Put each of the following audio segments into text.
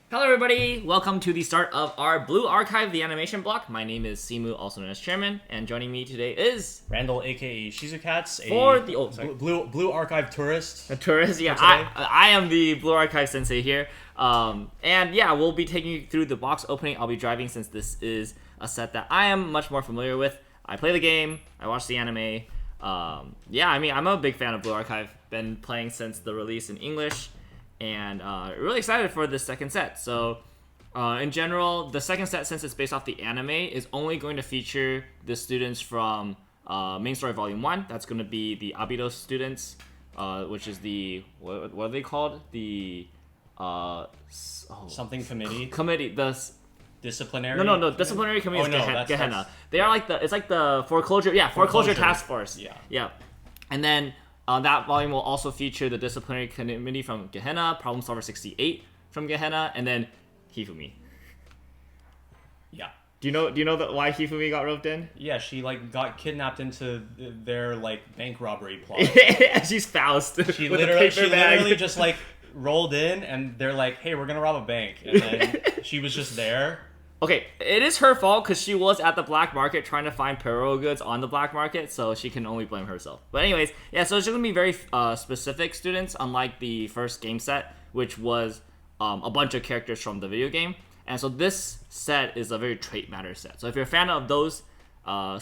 Hello everybody, welcome to the start of our Blue Archive, the animation block. My name is Simu, also known as Chairman, and joining me today is... Randall, aka Shizukats, Blue Archive tourist. A tourist, yeah, I am the Blue Archive sensei here. And yeah, we'll be taking you through the box opening. I'll be driving since this is a set that I am much more familiar with. I play the game, I watch the anime. Yeah, I mean, I'm a big fan of Blue Archive. Been playing since the release in English. And really excited for the second set. So in general, the second set, since it's based off the anime, is only going to feature the students from Main Story Volume 1. That's going to be the Abydos students, which is the, what are they called? The Something committee. Disciplinary. No. Disciplinary committee is Gehenna. They are like it's like the Foreclosure Task Force. Yeah. And then that volume will also feature the disciplinary committee from Gehenna, Problem Solver 68 from Gehenna, and then Hifumi. Yeah. Do you know why Hifumi got roped in? Yeah, she got kidnapped into their bank robbery plot. She's Faust. She literally just rolled in, and they're like, "Hey, we're gonna rob a bank," and then she was just there. Okay, it is her fault because she was at the black market trying to find parallel goods on the black market, so she can only blame herself. But anyways, yeah, so it's going to be very specific students, unlike the first game set, which was a bunch of characters from the video game. And so this set is a very trait matter set. So if you're a fan of those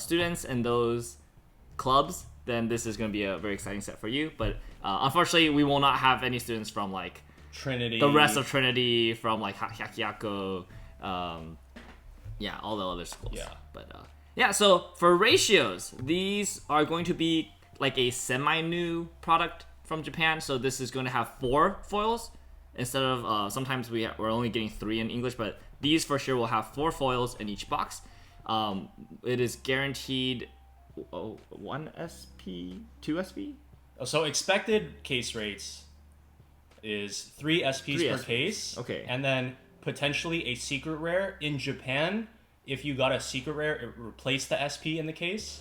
students and those clubs, then this is going to be a very exciting set for you. But unfortunately, we will not have any students from Trinity, the rest of Trinity, from Hakyako, yeah, all the other schools. Yeah. But yeah, so for ratios, these are going to be like a semi-new product from Japan. So this is going to have 4 foils instead of sometimes we're only getting 3 in English, but these for sure will have 4 foils in each box. It is guaranteed 1 SP, 2 SP. So expected case rates is 3 SPs per case. Okay. And then potentially a secret rare. In Japan, if you got a secret rare, it replaced the SP in the case.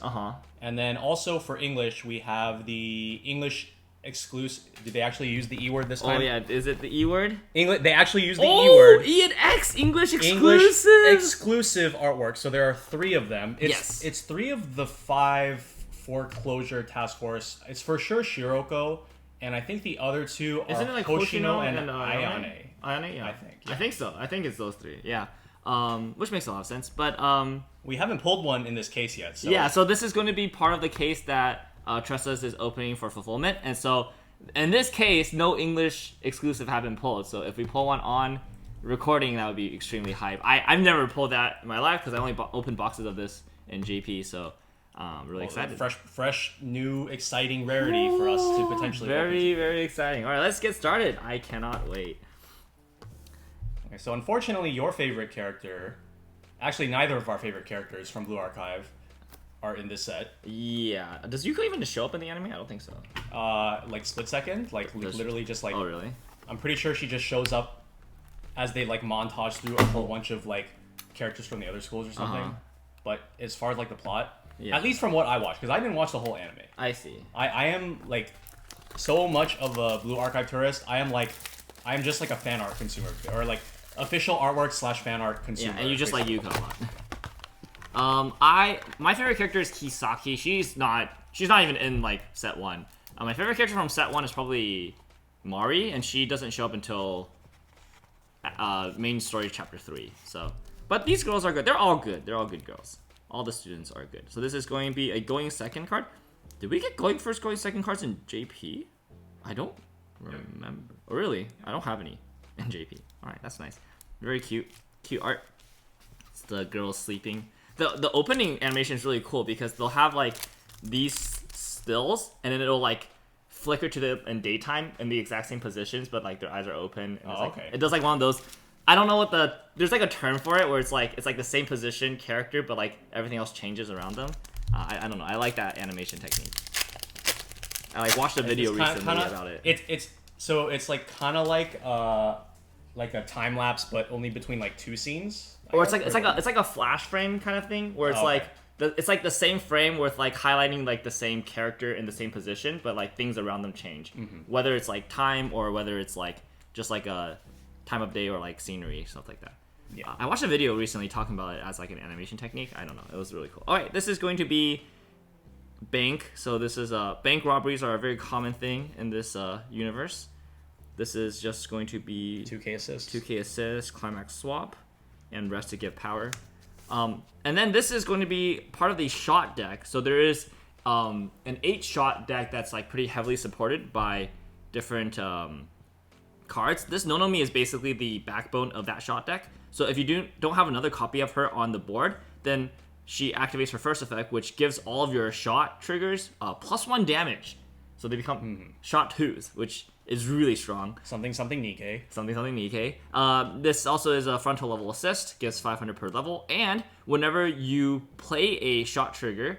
And then also for English, we have the English exclusive. Did they actually use the E word this time? Oh yeah, is it the E word? English. They actually use the E word. E and X, English exclusive. English exclusive artwork. So there are 3 of them. It's 3 of the 5 Foreclosure Task Force. It's for sure Shiroko, and I think the other 2 are Hoshino and Ayane. Ayane, yeah. I think. Yeah. I think so. I think it's those 3. Yeah. Which makes a lot of sense. But we haven't pulled one in this case yet. So. Yeah. So this is going to be part of the case that Tressa is opening for fulfillment, and so in this case, no English exclusive have been pulled. So if we pull one on recording, that would be extremely hype. I've never pulled that in my life because I only opened boxes of this in JP. So really excited. Fresh, new, exciting rarity for us to potentially. Very exciting. All right, let's get started. I cannot wait. Okay, so unfortunately, your favorite character, actually neither of our favorite characters from Blue Archive, are in this set. Yeah. Does Yuko even show up in the anime? I don't think so. Split second, literally just Oh really? I'm pretty sure she just shows up as they montage through a whole bunch of characters from the other schools or something. But as far as the plot, at least from what I watched, because I didn't watch the whole anime. I see. I am so much of a Blue Archive tourist. I am just a fan art consumer, or official artwork / fan art consumer. Yeah, and you just like Yuko a lot. My favorite character is Kisaki. She's not even in set 1. My favorite character from set 1 is probably Mari, and she doesn't show up until main story chapter 3. So, but these girls are good. They're all good. They're all good girls. All the students are good. So this is going to be a going second card. Did we get going first, going second cards in JP? I don't remember. Oh, really? I don't have any in JP. All right, that's nice. Very cute art. It's the girls sleeping. The opening animation is really cool because they'll have these stills, and then it'll flicker to the in daytime in the exact same positions, but their eyes are open. And okay. It does one of those. I don't know what there's a term for it where it's the same position character, but everything else changes around them. I don't know. I like that animation technique. I watched a video recently about it. It's kind of like a time lapse, but only between 2 scenes. Or it's like a flash frame kind of thing where it's it's the same frame with highlighting the same character in the same position, but things around them change. Whether it's time or whether it's just a time of day or like scenery, stuff like that. Yeah. I watched a video recently talking about it as like an animation technique. I don't know. It was really cool. All right, this is going to be bank. So this is bank robberies are a very common thing in this universe. This is just going to be 2k assists. 2k assists, climax swap, and rest to give power. And then this is going to be part of the shot deck. So there is an 8-shot deck that's like pretty heavily supported by different cards. This Nonomi is basically the backbone of that shot deck. So if you don't have another copy of her on the board, then she activates her first effect, which gives all of your shot triggers +1 damage. So they become shot 2s, which is really strong. Something Nikkei. Something Nikkei. This also is a frontal level assist, gives 500 per level, and whenever you play a shot trigger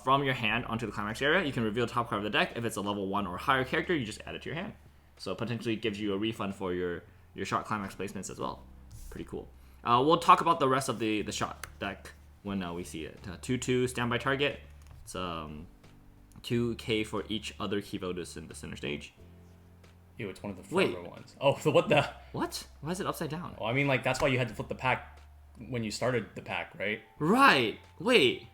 from your hand onto the climax area, you can reveal the top card of the deck. If it's a level 1 or higher character, you just add it to your hand. So potentially gives you a refund for your shot climax placements as well. Pretty cool. We'll talk about the rest of the shot deck when we see it. 2/2 standby target. It's 2k for each other key voters in the center stage. Ew, it's one of the front row ones. Oh, so what the? What? Why is it upside down? Oh, I mean, like, that's why you had to flip the pack when you started the pack, right? Right. Wait.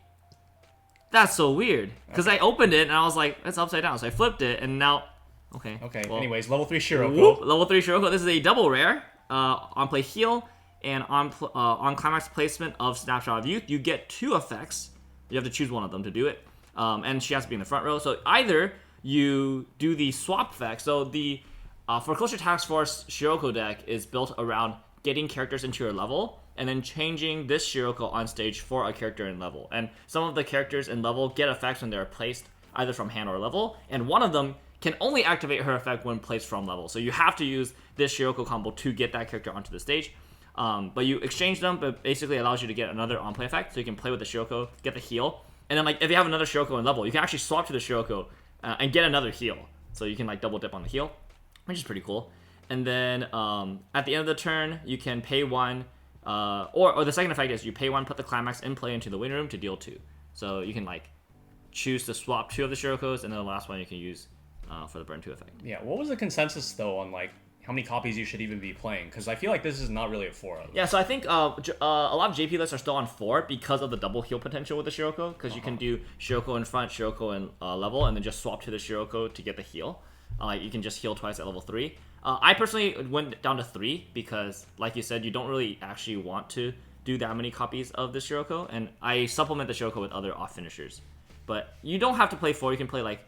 That's so weird. Because I opened it and I was like, it's upside down. So I flipped it and now... Okay. Okay, well, anyways, level 3 Shiroko. Whoop, level 3 Shiroko. This is a double rare. On play heal and on climax placement of Snapshot of Youth, you get 2 effects. You have to choose one of them to do it. And she has to be in the front row. So either you do the swap effect. So the Foreclosure Task Force Shiroko deck is built around getting characters into your level and then changing this Shiroko on stage for a character in level. And some of the characters in level get effects when they're placed either from hand or level, and one of them can only activate her effect when placed from level. So you have to use this Shiroko combo to get that character onto the stage. But you exchange them, but basically allows you to get another on-play effect, so you can play with the Shiroko, get the heal, and then like if you have another Shiroko in level, you can actually swap to the Shiroko and get another heal. So you can like double dip on the heal, which is pretty cool. And then at the end of the turn, you can pay 1, or the second effect is you pay 1, put the climax in play into the waiting room to deal 2. So you can like choose to swap 2 of the Shirokos, and then the last one you can use for the burn 2 effect. Yeah, what was the consensus though on like how many copies you should even be playing? Because I feel like this is not really a 4 of them. Yeah, so I think a lot of JP lists are still on 4 because of the double heal potential with the Shiroko, because you can do Shiroko in front, Shiroko in level, and then just swap to the Shiroko to get the heal. You can just heal twice at level 3. I personally went down to 3 because, like you said, you don't really actually want to do that many copies of the Shiroko, and I supplement the Shiroko with other off finishers. But you don't have to play 4, you can play like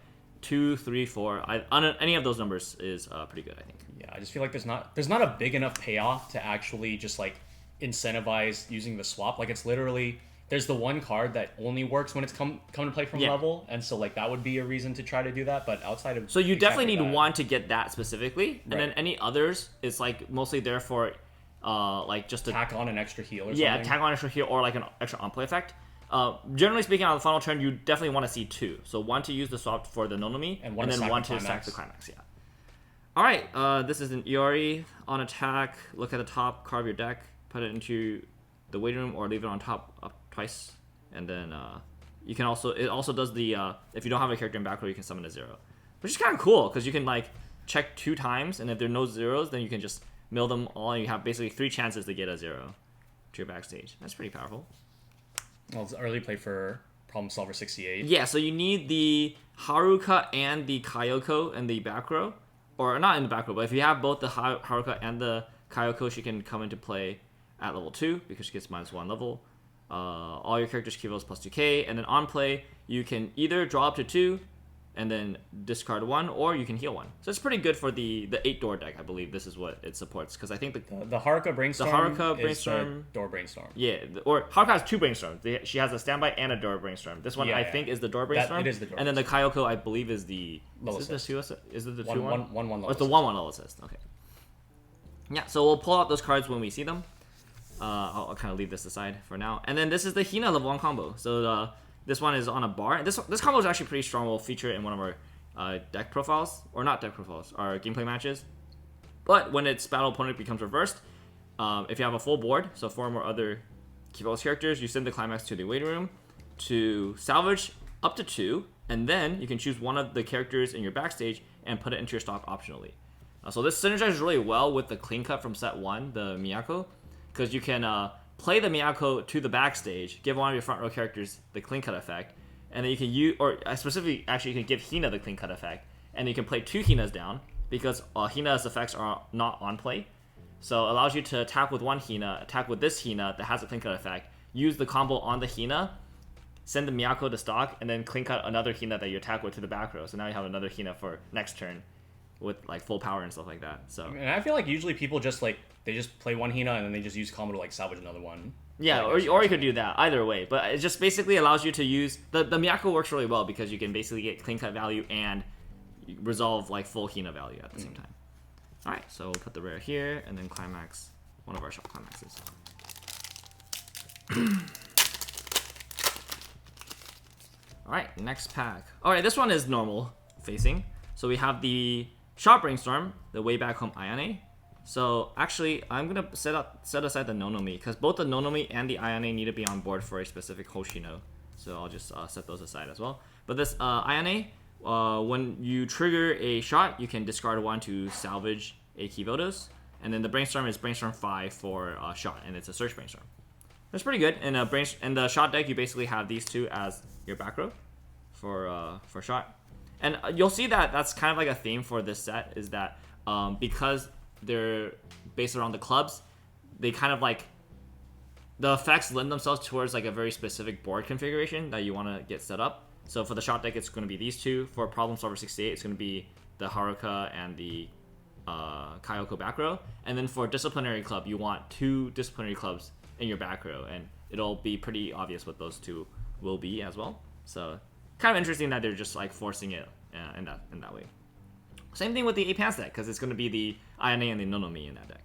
2, 3, 4. Any of those numbers is pretty good, I think. Yeah, I just feel like there's not a big enough payoff to actually just like incentivize using the swap. Like it's literally there's the one card that only works when it's come to play from level, and so like that would be a reason to try to do that. But outside of so you definitely need one to get that specifically, and then any others is like mostly there for like just to tack on an extra heal or something. Yeah, tack on an extra heal or like an extra on play effect. Generally speaking, on the final turn, you definitely want to see 2. So 1 to use the swap for the Nonomi, and then 1 to stack the climax. Yeah. All right, this is an Iori on attack. Look at the top, carve your deck, put it into the waiting room, or leave it on top twice, and then you can also it also does the if you don't have a character in back row, you can summon a 0, which is kind of cool because you can like check 2 times, and if there are no zeros, then you can just mill them all, and you have basically 3 chances to get a 0 to your backstage. That's pretty powerful. Well, it's early play for Problem Solver 68. Yeah, so you need the Haruka and the Kayoko in the back row. Or not in the back row, but if you have both the Haruka and the Kayoko, she can come into play at level 2 because she gets -1 level. All your characters key rolls +2k, and then on play, you can either draw up to 2 and then discard 1, or you can heal 1. So it's pretty good for the 8-door deck, I believe. This is what it supports, because I think the Haruka Brainstorm is the door Brainstorm. Yeah, or Haruka has 2 Brainstorms. She has a standby and a door Brainstorm. This one, I think, is the door Brainstorm. It is the door. And then the Kayoko, I believe, is the... Is it the 2-1? 1/1 level. Oh, it's the 1/1 level assist. Okay. Yeah, so we'll pull out those cards when we see them. I'll kind of leave this aside for now. And then this is the Hina level 1 combo. So this one is on a bar. This combo is actually pretty strong. We'll feature it in one of our deck profiles. Or not deck profiles, our gameplay matches. But when its battle opponent becomes reversed, if you have a full board, so 4 more other Kival's characters, you send the climax to the waiting room to salvage up to 2, and then you can choose one of the characters in your backstage and put it into your stock optionally. So this synergizes really well with the clean cut from set 1, the Miyako, because you can play the Miyako to the backstage, give one of your front row characters the clean cut effect, and then you can use, or specifically, actually, you can give Hina the clean cut effect, and you can play 2 Hinas down, because Hina's effects are not on play. So it allows you to attack with 1 Hina, attack with this Hina that has a clean cut effect, use the combo on the Hina, send the Miyako to stock, and then clean cut another Hina that you attack with to the back row. So now you have another Hina for next turn with like full power and stuff like that. So and I feel like usually people just like they just play 1 Hina and then they just use combo to like salvage another one. Yeah, or you could do that either way. But it just basically allows you to use the Miyako works really well because you can basically get clean cut value and resolve like full Hina value at the same time. All right, so we'll put the rare here and then climax one of our shop climaxes. Alright, next pack. Alright, this one is normal facing. So we have the Shop Brainstorm, the Way Back Home Ayane. So actually, I'm going to set aside the Nonomi, because both the Nonomi and the Ayane need to be on board for a specific Hoshino. So I'll just set those aside as well. But this Ayane, when you trigger a shot, you can discard 1 to salvage a Kivodos. And then the Brainstorm is Brainstorm 5 for shot, and it's a Search Brainstorm. That's pretty good. In the shot deck, you basically have these 2 as your back row for shot. And you'll see that that's kind of like a theme for this set, is that because they're based around the clubs, they kind of like, the effects lend themselves towards like a very specific board configuration that you want to get set up. So for the shot deck, it's going to be these 2. For Problem Solver 68, it's going to be the Haruka and the Kayoko back row. And then for Disciplinary Club, you want 2 Disciplinary Clubs in your back row, and it'll be pretty obvious what those 2 will be as well. So kind of interesting that they're just like forcing it in that way. Same thing with the 8 Pants deck, because it's going to be the Ayane and the Nonomi in that deck.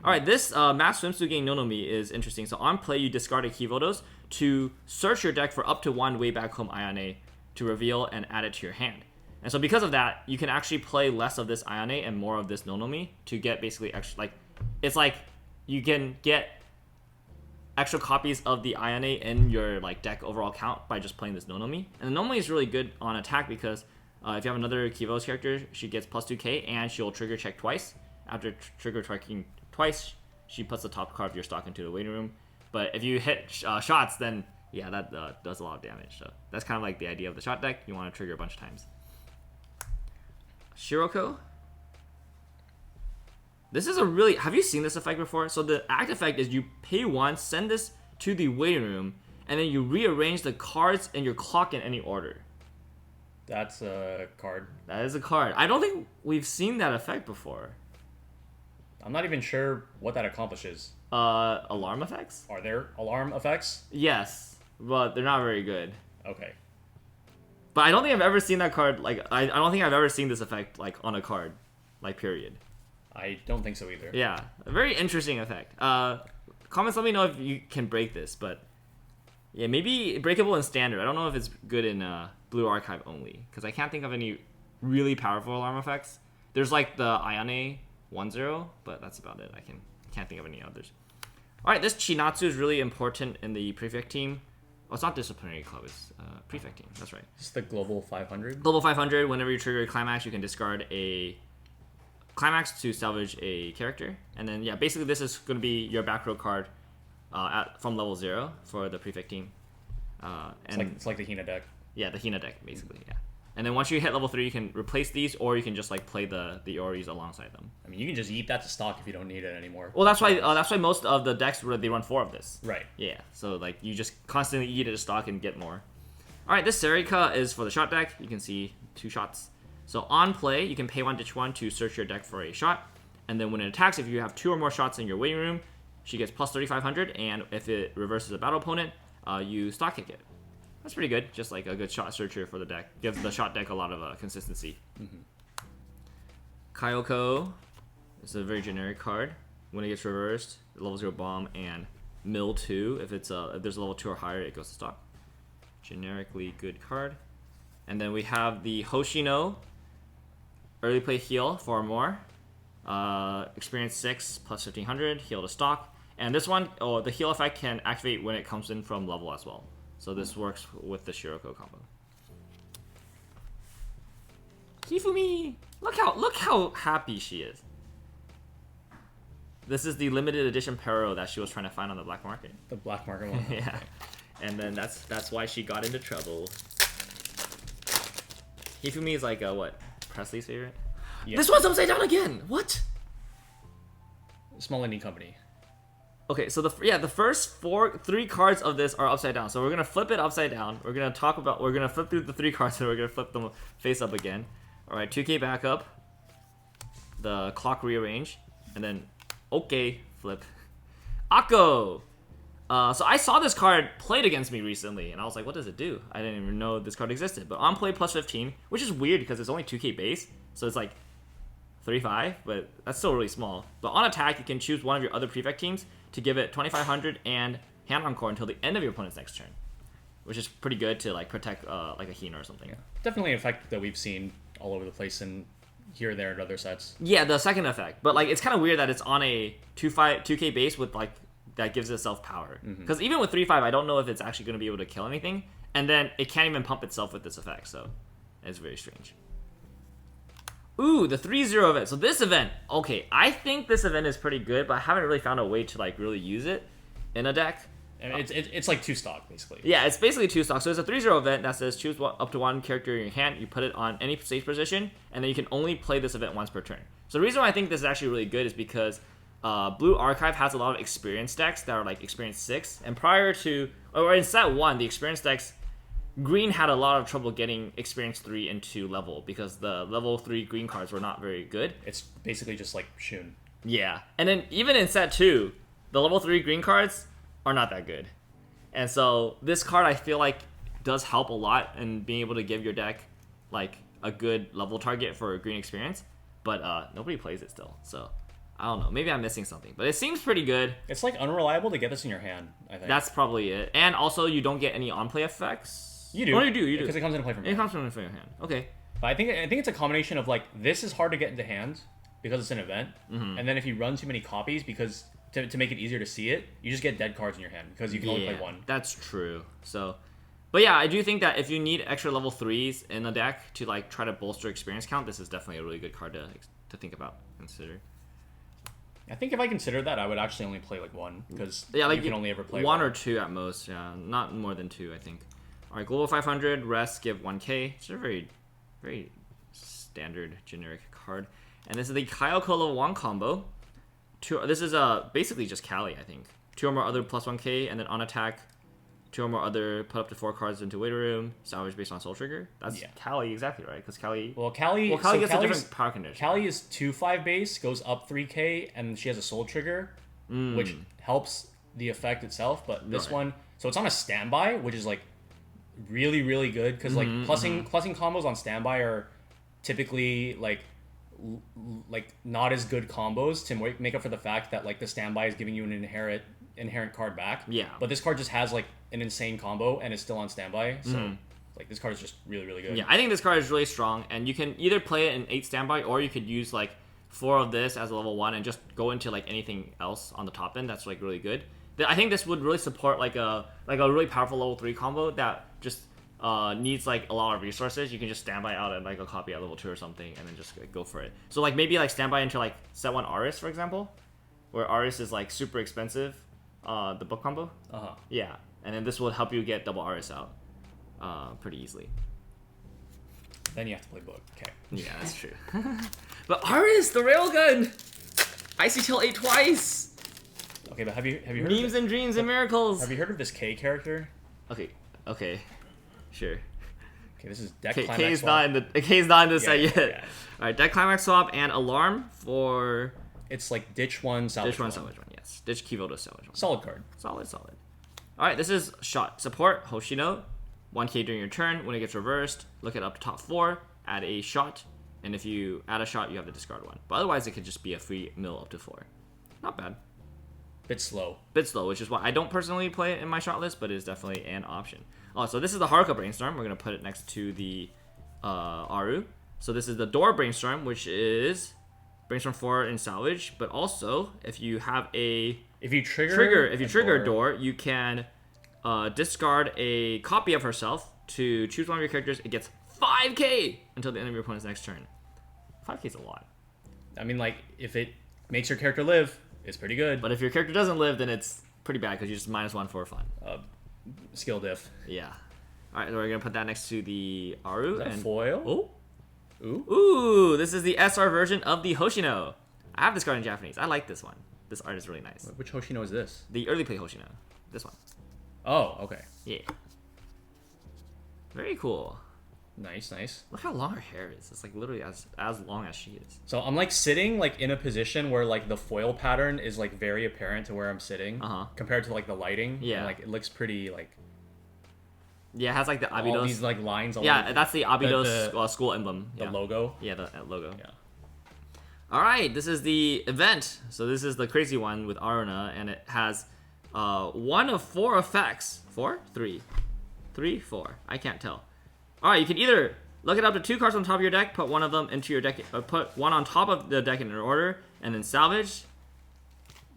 Alright, this Mass Swimsuit Gang Nonomi is interesting. So on play, you discard a Kivodos to search your deck for up to 1 Way Back Home Ayane to reveal and add it to your hand. And so because of that, you can actually play less of this Ayane and more of this Nonomi to get basically extra, like, it's like you can get extra copies of the Ayane in your like deck overall count by just playing this Nonomi. And the Nonomi is really good on attack because if you have another Kivo's character, she gets plus 2k and she'll trigger check twice. After trigger checking twice, she puts the top card of your stock into the waiting room. But if you hit shots, then yeah, that does a lot of damage. So that's kind of like the idea of the shot deck. You want to trigger a bunch of times. Shiroko. This is a really... Have you seen this effect before? So the act effect is you pay 1, send this to the waiting room, and then you rearrange the cards in your clock in any order. That's a card. That is a card. I don't think we've seen that effect before. I'm not even sure what that accomplishes. Alarm effects? Are there alarm effects? Yes, but they're not very good. Okay. But I don't think I've ever seen that card, like, I don't think I've ever seen this effect, like, on a card. Like, period. I don't think so either. Yeah, a very interesting effect. Comments, let me know if you can break this, but yeah, maybe breakable in standard. I don't know if it's good in Blue Archive only, because I can't think of any really powerful alarm effects. There's like the Ayane 1-0, but that's about it. I can't think of any others. All right, this Chinatsu is really important in the Prefect team. Oh, it's not Disciplinary Club, it's Prefect team. That's right. It's the Global 500. Global 500. Whenever you trigger a climax, you can discard a climax to salvage a character, and then yeah, basically this is going to be your back row card from level 0 for the Prefect team. And it's like the Hina deck. Yeah, the Hina deck basically. Yeah, and then once you hit level 3, you can replace these, or you can just like play the Oris alongside them. I mean, you can just eat that to stock if you don't need it anymore. Well, that's why most of the decks they run 4 of this. Right. Yeah, so like you just constantly eat it to stock and get more. All right, this Serika is for the shot deck. You can see 2 shots. So on play, you can pay 1, ditch 1 to search your deck for a shot. And then when it attacks, if you have 2 or more shots in your waiting room, she gets plus 3,500. And if it reverses a battle opponent, you stock kick it. That's pretty good. Just like a good shot searcher for the deck. Gives the shot deck a lot of consistency. Mm-hmm. Kayoko is a very generic card. When it gets reversed, level 0 bomb and mill 2. If there's a level 2 or higher, it goes to stock. Generically good card. And then we have the Hoshino. Early play heal for more. Experience 6 plus 1500. Heal to stock. And this one, the heal effect can activate when it comes in from level as well. So this works with the Shiroko combo. Hifumi! Look how happy she is. This is the limited edition Pero that she was trying to find on the black market. The black market one. Yeah. Okay. And then that's why she got into trouble. Hifumi is like what? Presley's favorite? Yep. This one's upside down again! What? Small indie company. Okay, so the first 3 cards of this are upside down. So we're gonna flip it upside down. We're gonna flip through the 3 cards and we're gonna flip them face up again. Alright, 2K backup. The clock rearrange. And then okay, flip. Akko! So I saw this card played against me recently, and I was like, what does it do? I didn't even know this card existed. But on play plus 15, which is weird because it's only 2K base, so it's like 3-5, but that's still really small. But on attack, you can choose one of your other Prefect teams to give it 2,500 and hand encore until the end of your opponent's next turn, which is pretty good to like protect like a Hina or something. Yeah. Definitely an effect that we've seen all over the place and here, there, and other sets. Yeah, the second effect, but like it's kind of weird that it's on a 2K base with like that gives itself power. Because even with 3-5, I don't know if it's actually going to be able to kill anything, and then it can't even pump itself with this effect, so it's very strange. Ooh, the 3-0 event. So this event, okay, I think this event is pretty good, but I haven't really found a way to like really use it in a deck. And it's like 2 stock, basically. Yeah, it's basically 2 stock. So it's a 3-0 event that says choose up to 1 character in your hand, you put it on any stage position, and then you can only play this event once per turn. So the reason why I think this is actually really good is because Blue Archive has a lot of experience decks that are like experience 6, and prior to, or in set 1, the experience decks, Green had a lot of trouble getting experience 3 into level because the level 3 green cards were not very good. It's basically just like Shun. Yeah, and then even in set 2, the level 3 green cards are not that good. And so this card I feel like does help a lot in being able to give your deck like a good level target for green experience, but nobody plays it still, so I don't know. Maybe I'm missing something, but it seems pretty good. It's like unreliable to get this in your hand, I think. That's probably it. And also you don't get any on-play effects. You do. Oh, you do. Because it comes into play from your hand. It comes into play from your hand. Okay. But I think it's a combination of like, this is hard to get into hand because it's an event, and then if you run too many copies because to make it easier to see it, you just get dead cards in your hand because you can only play 1. That's true. So, but yeah, I do think that if you need extra level 3s in the deck to like try to bolster experience count, this is definitely a really good card to think about, consider. I think if I consider that, I would actually only play like 1 because like you can only ever play 1 or 2 at most. Yeah, not more than 2, I think. All right, global 500 rest give 1K. It's a very, very standard generic card. And this is the Kyoko level 1 combo. This is basically just Kali, I think. 2 or more other plus 1K, and then on attack, 2 or more other put up to 4 cards into waiting room. Salvage based on Soul Trigger. That's Kali exactly right, because Kali. Well, Kali gets a different power condition. Kali is 2/5 base, goes up 3K, and she has a Soul Trigger, which helps the effect itself. But this one, so it's on a standby, which is like really, really good because like plussing combos on standby are typically like not as good combos to make up for the fact that like the standby is giving you an inherent card back. Yeah. But this card just has like an insane combo and it's still on standby. So like this card is just really, really good. Yeah, I think this card is really strong, and you can either play it in 8 standby or you could use like 4 of this as a level 1 and just go into like anything else on the top end that's like really good. I think this would really support like a really powerful level 3 combo that just needs like a lot of resources. You can just standby out and like a copy at level 2 or something and then just like, go for it. So like maybe like standby into like set 1 Aris, for example, where Aris is like super expensive, the book combo. Yeah, and then this will help you get double Aris out pretty easily. Then you have to play book. Okay. Yeah, that's true. But Aris, the railgun, Icy Tail 8 twice. Okay, but have you heard memes and dreams and miracles? Have you heard of this K character? Okay, sure. Okay, this is deck K climax is swap. K's not in the set yet. Yeah. All right, deck climax swap and alarm for. It's like ditch 1, salvage ditch 1, salvage 1. Yes, ditch Kivo to salvage 1. Solid card. Solid. All right, this is shot support Hoshino. 1K during your turn. When it gets reversed, look it up to top 4. Add a shot, and if you add a shot, you have to discard 1. But otherwise, it could just be a free mill up to 4. Not bad. Bit slow, which is why I don't personally play it in my shot list, but it is definitely an option. Oh, so this is the Haruka Brainstorm. We're going to put it next to the Aru. So this is the Door Brainstorm, which is Brainstorm 4 in salvage, but also if you have a... If you trigger a Door, you can discard a copy of herself to choose one of your characters. It gets 5k until the end of your opponent's next turn. 5k is a lot. I mean, like, if it makes your character live, it's pretty good. But if your character doesn't live, then it's pretty bad because you just -1 for fun. Skill diff. Yeah. All right, so we're gonna put that next to the Aru. Is that and foil? Oh. Ooh. Ooh, this is the SR version of the Hoshino. I have this card in Japanese. I like this one. This art is really nice. Which Hoshino is this? The early play Hoshino. This one. Oh, okay. Yeah. Very cool. Nice, nice. Look how long her hair is. It's like literally as long as she is. So I'm like sitting like in a position where like the foil pattern is like very apparent to where I'm sitting compared to like the lighting. Yeah. And, like it looks pretty like. Yeah, it has like the Abydos. All these like lines. Yeah, that's the Abydos school emblem. The logo. Yeah, the logo. Yeah. All right, this is the event. So this is the crazy one with Aruna, and it has 1 of 4 effects. 4? 3. 3, 4. I can't tell. All right, you can either look it up to 2 cards on top of your deck, put one of them into your deck, put one on top of the deck in an order, and then salvage.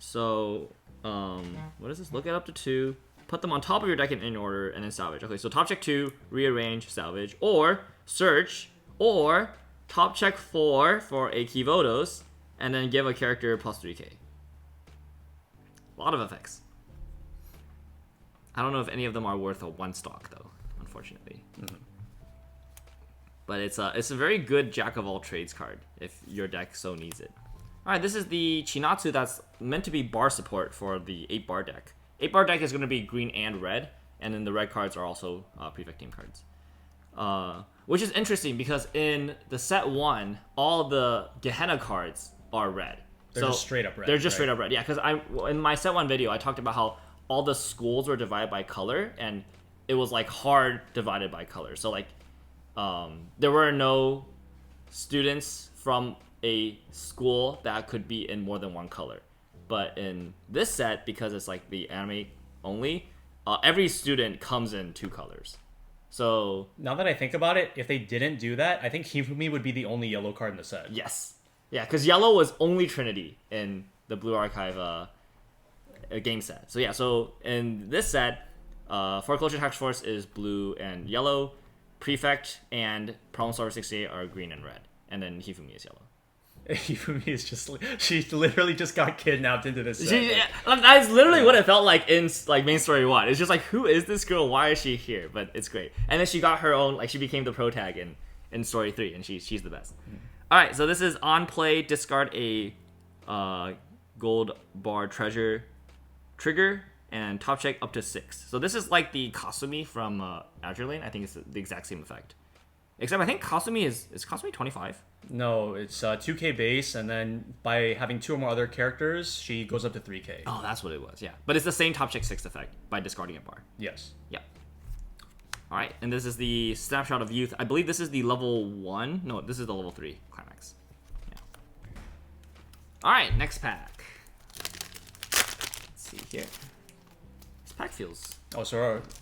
So, what is this? Look it up to 2, put them on top of your deck in order, and then salvage. Okay, so top check 2, rearrange, salvage, or search, or top check 4 for a Kivodos, and then give a character plus 3k. A lot of effects. I don't know if any of them are worth a 1 stock though, unfortunately. But it's a very good jack of all trades card if your deck so needs it. All right, this is the Chinatsu that's meant to be bar support for the 8-bar deck. 8-bar deck is going to be green and red, and then the red cards are also Prefect Team cards. Which is interesting because in the set 1, all the Gehenna cards are red. They're just straight up red. They're just straight up red. Yeah, because in my set 1 video, I talked about how all the schools were divided by color, and it was like hard divided by color. So like, there were no students from a school that could be in more than one color. But in this set, because it's like the anime only, every student comes in 2 colors. So now that I think about it, if they didn't do that, I think Hifumi would be the only yellow card in the set. Yes. Yeah, because yellow was only Trinity in the Blue Archive game set. So yeah, so in this set, Foreclosure Task Force is blue and yellow. Prefect and Problem Solver 68 are green and red. And then Hifumi is yellow. Hifumi is just... She literally just got kidnapped into this set. That's literally what it felt like in like main story 1. It's just like, who is this girl? Why is she here? But it's great. And then she got her own... Like, she became the pro tag in story 3. And she's the best. Alright, so this is on play. Discard a gold bar treasure trigger. And top check up to 6. So this is like the Kasumi from Azure Lane. I think it's the exact same effect. Except I think Kasumi is Kasumi 25? No, it's 2k base, and then by having 2 or more other characters, she goes up to 3k. Oh, that's what it was, yeah. But it's the same top check 6 effect by discarding a bar. Yes. Yeah. Alright, and this is the Snapshot of Youth. I believe this is the level 1. No, this is the level 3 climax. Yeah. Alright, next pack. Let's see here. This pack feels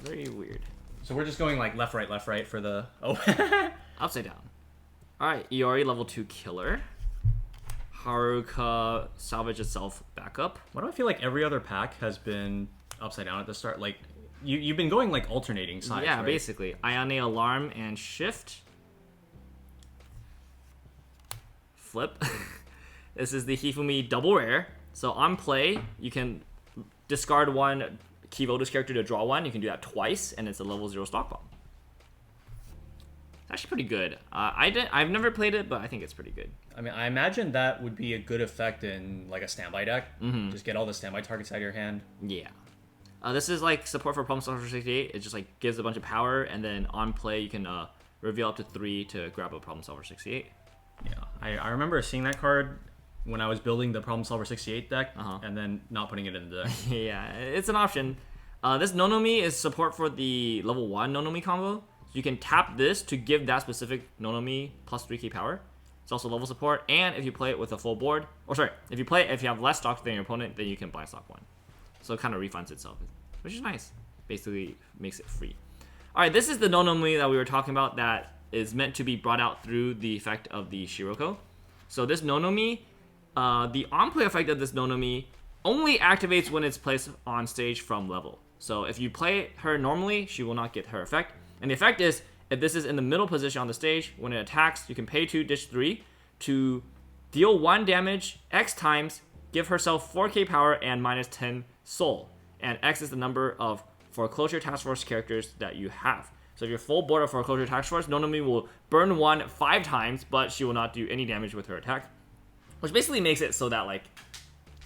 very weird. So we're just going like left, right for the... Oh. Upside down. Alright, Iori level 2 killer. Haruka salvage itself back up. Why do I feel like every other pack has been upside down at the start? Like, you've been going like alternating sides, yeah, right? Basically. Ayane alarm and shift. Flip. This is the Hifumi double rare. So on play, you can discard 1 Kivodos character to draw 1. You can do that twice, and it's a level 0 stock bomb. It's actually pretty good. I've never played it, but I think it's pretty good. I mean, I imagine that would be a good effect in like a standby deck. Just get all the standby targets out of your hand. Yeah. This is like support for Problem Solver 68. It just like gives a bunch of power, and then on play you can reveal up to 3 to grab a Problem Solver 68. Yeah, I remember seeing that card when I was building the Problem Solver 68 deck, and then not putting it in the deck. Yeah, it's an option. This Nonomi is support for the level 1 Nonomi combo. So you can tap this to give that specific Nonomi plus 3k power. It's also level support, and if you play it with a full board, or sorry, if you have less stocks than your opponent, then you can blind stock 1. So it kind of refunds itself, which is nice. Basically makes it free. Alright, this is the Nonomi that we were talking about that is meant to be brought out through the effect of the Shiroko. So this Nonomi, the on-play effect of this Nonomi only activates when it's placed on stage from level. So if you play her normally, she will not get her effect. And the effect is, If this is in the middle position on the stage, when it attacks, you can pay 2, ditch 3 to deal 1 damage X times, give herself 4k power and minus 10 soul. And X is the number of Foreclosure Task Force characters that you have. So if you're full board of Foreclosure Task Force, Nonomi will burn 1 5 times, but she will not do any damage with her attack. Which basically makes it so that, like,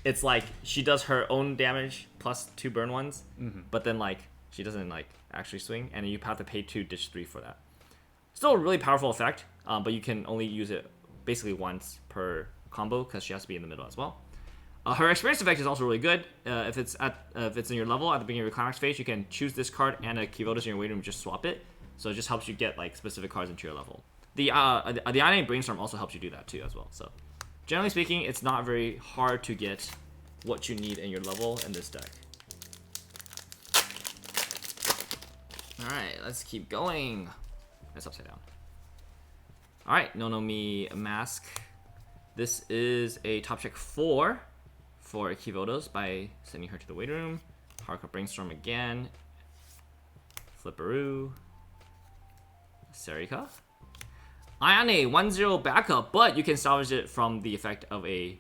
it's like she does her own damage plus 2 burn ones, but then, like, she doesn't, like, actually swing, and you have to pay 2, ditch 3 for that. Still a really powerful effect, but you can only use it basically once per combo because she has to be in the middle as well. Her experience effect is also really good. If it's in your level at the beginning of your climax phase, you can choose this card and a Kivotos in your waiting room, just swap it. So it just helps you get like specific cards into your level. The Ine Brainstorm also helps you do that too as well. So generally speaking, it's not very hard to get what you need in your level in this deck. All right, let's keep going. That's upside down. All right, Nonomi Mask. This is a top check 4 for Kivotos by sending her to the waiting room. Haruka Brainstorm again. Flipperoo. Serika. Ayane 1-0 backup, but you can salvage it from the effect of a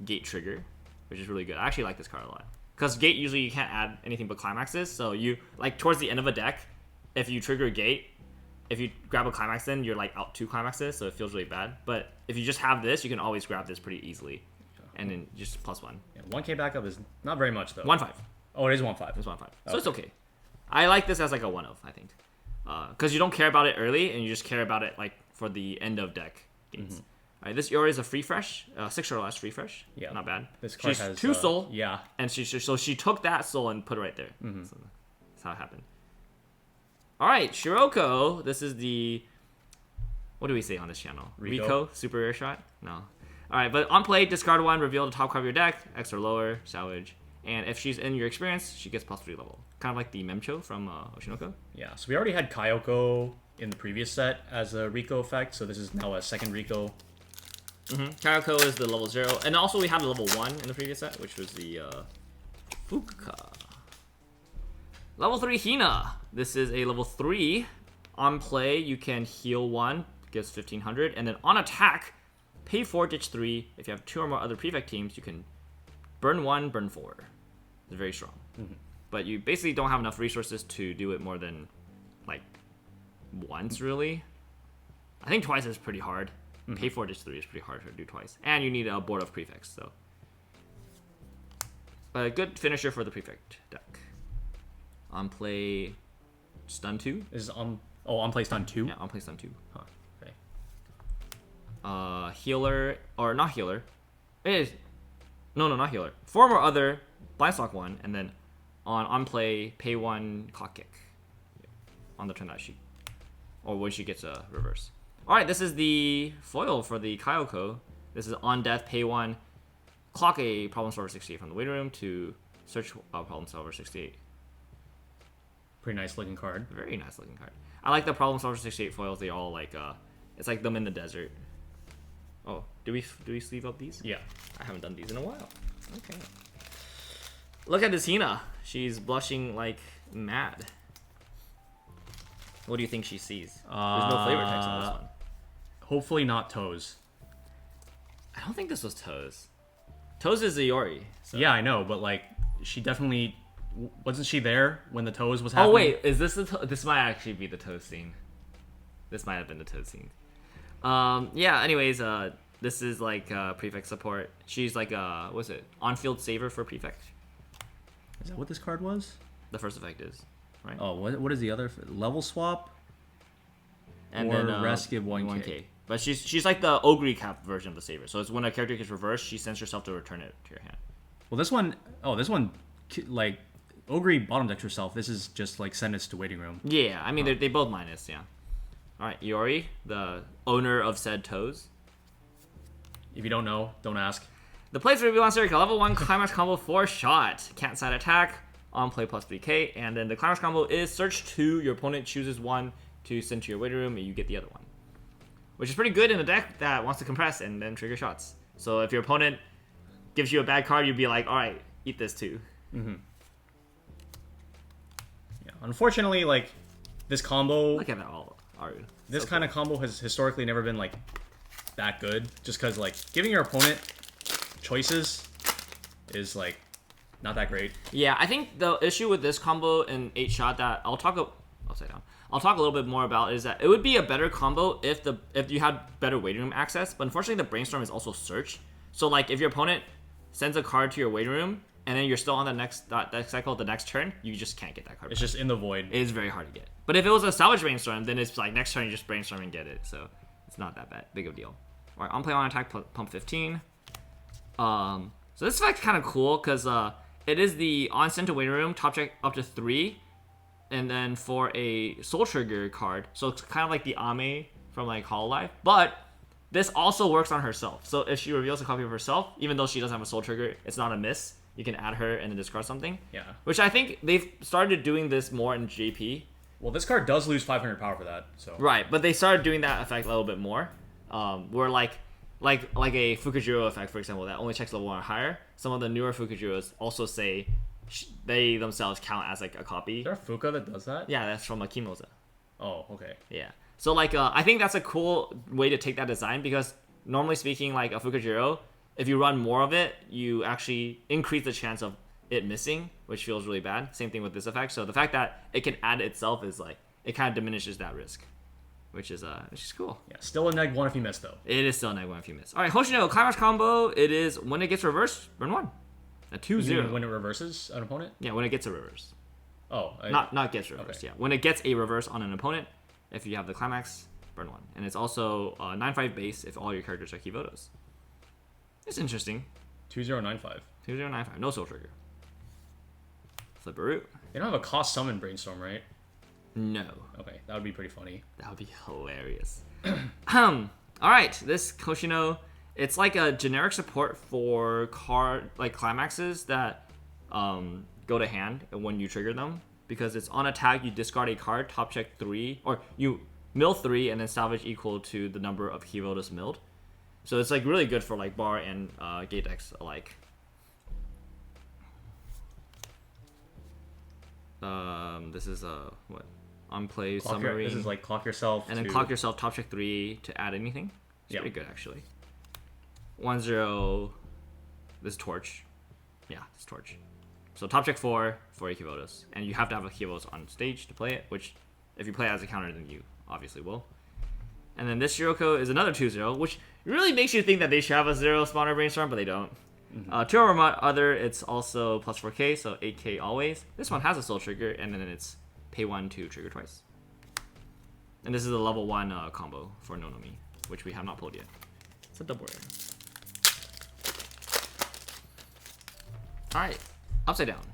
gate trigger, which is really good. I actually like this card a lot. Because gate, usually you can't add anything but climaxes, so you, like, towards the end of a deck, if you trigger a gate, if you grab a climax in, you're, like, out 2 climaxes, so it feels really bad. But if you just have this, you can always grab this pretty easily. And then just +1. Yeah, 1k backup is not very much, though. 1-5. Oh, it is 1-5. It's 1-5. So it's okay. I like this as, like, a 1-0, I think. Because you don't care about it early, and you just care about it, like, for the end of deck gates. All right, this Iori is a free fresh, 6 or less free fresh. Yeah, not bad. This card She's has 2 soul. Yeah, and she took that soul and put it right there. So that's how it happened. All right, Shiroko. This is the, what do we say on this channel? Rico super rare shot. No. All right, but on play, discard 1, reveal the top card of your deck, X or lower, salvage. And if she's in your experience, she gets +3 level. Kind of like the Memcho from Oshinoko. Yeah, so we already had Kyoko in the previous set as a Rico effect, so this is now a second Rico. Kyoko is the level 0. And also we had a level 1 in the previous set, which was the Fuka. Level 3 Hina. This is a level 3. On play, you can heal 1, gives 1500. And then on attack, pay 4, ditch 3. If you have 2 or more other Prefect teams, you can burn 1, burn 4. It's very strong. But you basically don't have enough resources to do it more than, like, once, really. I think twice is pretty hard. Pay 4, ditch 3 is pretty hard to do twice. And you need a board of Prefects, so. A good finisher for the Prefect deck. On play, stun 2. Is on play stun 2? Yeah, on play stun 2. Huh, okay. Healer, or not healer. It is, no, not healer. 4 or other, blind stock 1, and then on play, pay 1, clock kick. On the turn that she, or when she gets a reverse. Alright, this is the foil for the Kyoko. This is on death, pay 1, clock a Problem Solver 68 from the waiting room to search Problem Solver 68. Pretty nice looking card. Very nice looking card. I like the Problem Solver 68 foils. They all like, it's like them in the desert. Oh, do we sleeve up these? Yeah. I haven't done these in a while. Okay. Look at this Hina. She's blushing like mad. What do you think she sees? There's no flavor text on this one. Hopefully not Toes. I don't think this was Toes. Toes is Iori. So. Yeah, I know, but like, she definitely wasn't she there when the Toes was happening? Oh wait, is this this might actually be the Toes scene. This might have been the Toes scene. Yeah. Anyways, this is like Prefect support. She's like what's it? On-field saver for Prefect. Is that what this card was? The first effect is, right? Oh, what is the other level swap? And or then rest give 1k. But she's like the Ogre Cap version of the saver. So it's when a character gets reversed, she sends herself to return it to your hand. Well, this one, like Ogre bottom decks herself. This is just like send us to waiting room. Yeah, I mean they both minus. Yeah. All right, Iori, the owner of said Toes. If you don't know, don't ask. The plays reveal on Serika, level 1 climax combo 4 shot. Can't side attack, on play plus 3k, and then the climax combo is search 2. Your opponent chooses 1 to send to your waiting room, and you get the other one. Which is pretty good in a deck that wants to compress and then trigger shots. So if your opponent gives you a bad card, you'd be like, alright, eat this too. Yeah. Unfortunately, like, this combo... Look at that all. Aru. This kind of combo has historically never been like that good, just because like giving your opponent choices is like not that great. Yeah, I think the issue with this combo in 8-shot that I'll talk a little bit more about is that it would be a better combo if you had better waiting room access, but unfortunately the brainstorm is also search. So like if your opponent sends a card to your waiting room and then you're still on the next cycle, the next turn, you just can't get that card. It's just in the void. It is very hard to get. But if it was a salvage brainstorm, then it's like next turn you just brainstorm and get it. So it's not that big of a deal. All right, on play, on attack, pump 15. So this effect's kind of cool because it is the on center waiting room, top check up to 3, and then for a soul trigger card. So it's kind of like the Ame from like Hololive, but this also works on herself. So if she reveals a copy of herself, even though she doesn't have a soul trigger, it's not a miss. You can add her and then discard something. Yeah. Which I think they've started doing this more in JP. Well, this card does lose 500 power for that. So. Right, but they started doing that effect a little bit more. Where like a Fukujiro effect, for example, that only checks level 1 or higher. Some of the newer Fukujiros also say they themselves count as like a copy. Is there a Fuka that does that? Yeah, that's from Akimoza. Oh, okay. Yeah. So like I think that's a cool way to take that design because normally speaking, like a Fukujiro, if you run more of it, you actually increase the chance of it missing, which feels really bad. Same thing with this effect. So the fact that it can add itself is like it kind of diminishes that risk, which is cool. Yeah, still a -1 if you miss though. It is still a -1 if you miss. All right, Hoshino climax combo. It is when it gets reversed, burn 1. A 2-0. When it reverses an opponent? Yeah, when it gets a reverse. Oh, not gets reversed. Okay. Yeah, when it gets a reverse on an opponent, if you have the climax, burn 1, and it's also 9/5 base if all your characters are Kivotos. It's interesting. 2095. 2095. No soul trigger. Flip a root. They don't have a cost summon brainstorm, right? No. Okay, that would be pretty funny. That would be hilarious. All right, this Hoshino, it's like a generic support for card like climaxes that go to hand when you trigger them. Because it's on attack, you discard a card, top check 3, or you mill 3 and then salvage equal to the number of Kivotos milled. So it's like really good for like bar and gate decks alike. This is what on play summary. This is like clock yourself and then clock yourself top check 3 to add anything. It's pretty good actually. 1-0. This torch. Yeah, this torch. So top check 4 for a Kivotos, and you have to have a Kivotos on stage to play it. Which, if you play it as a counter, then you obviously will. And then this Shiroko is another 2-0, which really makes you think that they should have a 0 spawner brainstorm, but they don't. Mm-hmm. 2 or other, it's also plus 4k, so 8k always. This one has a soul trigger, and then it's pay 1 to trigger twice. And this is a level 1 combo for Nonomi, which we have not pulled yet. It's a double rare. Alright, upside down.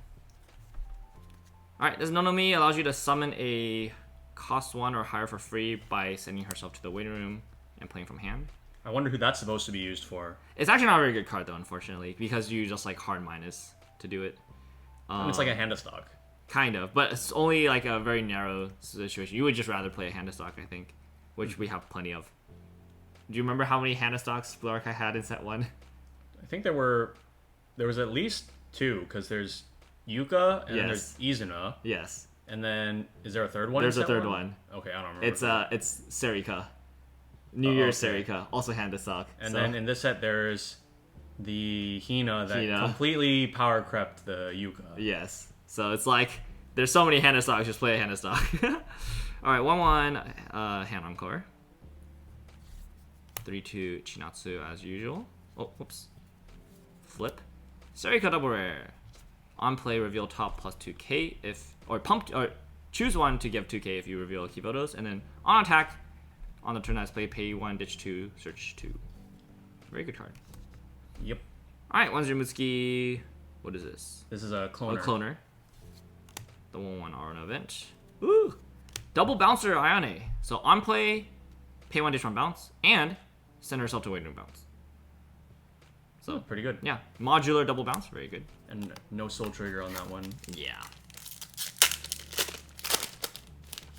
Alright, this Nonomi allows you to summon a cost 1 or higher for free by sending herself to the waiting room and playing from hand. I wonder who that's supposed to be used for. It's actually not a very good card though, unfortunately, because you just like hard minus to do it. It's like a hand of stock. Kind of, but it's only like a very narrow situation. You would just rather play a hand of stock, I think, which we have plenty of. Do you remember how many hand of stocks Blue Arc I had in set 1? I think there was at least 2, because there's Yuka and then there's Izuna. Yes. And then is there a third one? There's a third one. Okay, I don't remember. It's Serika. New Year's Serika, also hand of stock. And then in this set there's the Hina that completely power crept the Yuka. Yes. So it's like there's so many hand of stocks, just play a hand of stock. Alright, 1-1 hand encore. 3-2 Chinatsu as usual. Oh, whoops. Flip. Serika double rare. On play, reveal top plus 2k if or choose one to give 2k if you reveal Kivotos, and then on attack, on the turn that's played, pay 1, ditch 2, search 2. Very good card. Yep. Alright, 1-0 Mutsuki. What is this? This is a cloner. A cloner. The 1/1 Arun event. Ooh! Double bouncer Ayane. So on play, pay 1, ditch 1 bounce, and send herself to waiting room bounce. So pretty good. Yeah. Modular double bounce, very good. And no soul trigger on that one. Yeah.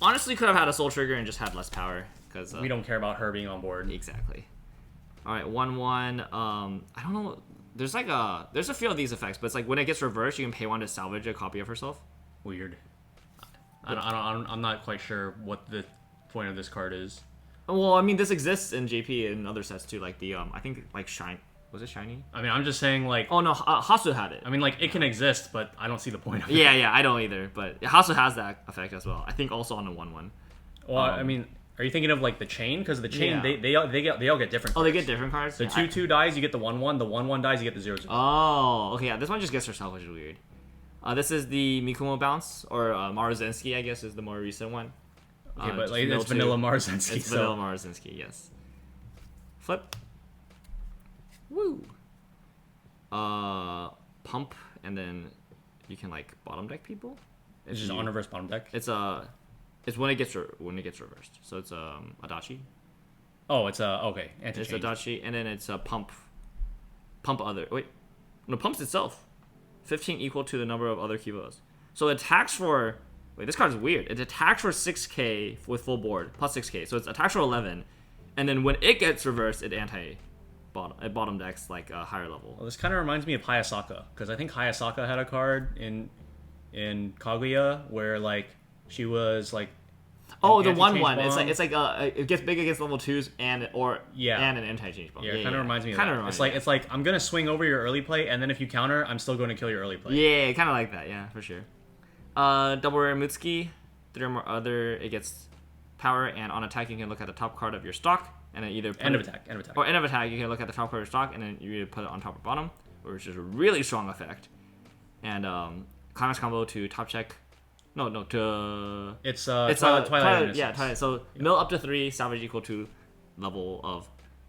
Honestly, could have had a soul trigger and just had less power. Because we don't care about her being on board. Exactly. Alright, 1/1. I don't know. There's a few of these effects, but it's like when it gets reversed, you can pay 1 to salvage a copy of herself. Weird. I'm not quite sure what the point of this card is. Well, I mean, this exists in JP and other sets too, like the I think like Shine. Was it Shiny? I mean, I'm just saying like. Oh no, Hasu had it. I mean, like it can exist, but I don't see the point of it. Yeah, I don't either. But Hasu has that effect as well. I think also on the 1/1. Well, I mean, are you thinking of like the chain? Because the chain, Yeah. they all get different. Oh, cards. they get different cards. The 2/2 dies, you get the 1/1. The 1/1 dies, you get the 0/0. Oh, okay. Yeah, this one just gets herself, which is weird. This is the Mikumo bounce, or Maruzinski, I guess, is the more recent one. Okay, but just like, mill it's vanilla two. Marzinski. It's vanilla Maruzinski, yes. Flip. Woo. Pump, and then you can like bottom deck people. It's just on reverse bottom deck. It's when it gets reversed. So it's Adachi. Oh, it's okay. It's Anti-change. Adachi, and then it's a pump. Pump other. Wait, no, pumps itself. 15 equal to the number of other Kivos. So it attacks for. Wait, this card's weird. It attacks for 6k with full board plus 6k. So it's attacks for 11, and then when it gets reversed, it bottom decks like a higher level. Well, this kind of reminds me of Hayasaka, because I think Hayasaka had a card in Kaguya where like she was like. Oh, the anti-change 1/1. It's bomb. like it gets big against level 2s and an anti-change bomb. Yeah, it kind of reminds me of kinda that. It's like I'm gonna swing over your early play, and then if you counter, I'm still going to kill your early play. Yeah, kind of like that. Yeah, for sure. Double rare Mutsuki. 3 or more other. It gets power, and on attack you can look at the top card of your stock, and then either End of attack. Or end of attack, you can look at the top card of your stock, and then you either put it on top or bottom, which is a really strong effect. And climax combo to top check. No, to It's Twilight. Innocence. Yeah, Twilight. So mill up to 3, salvage equal to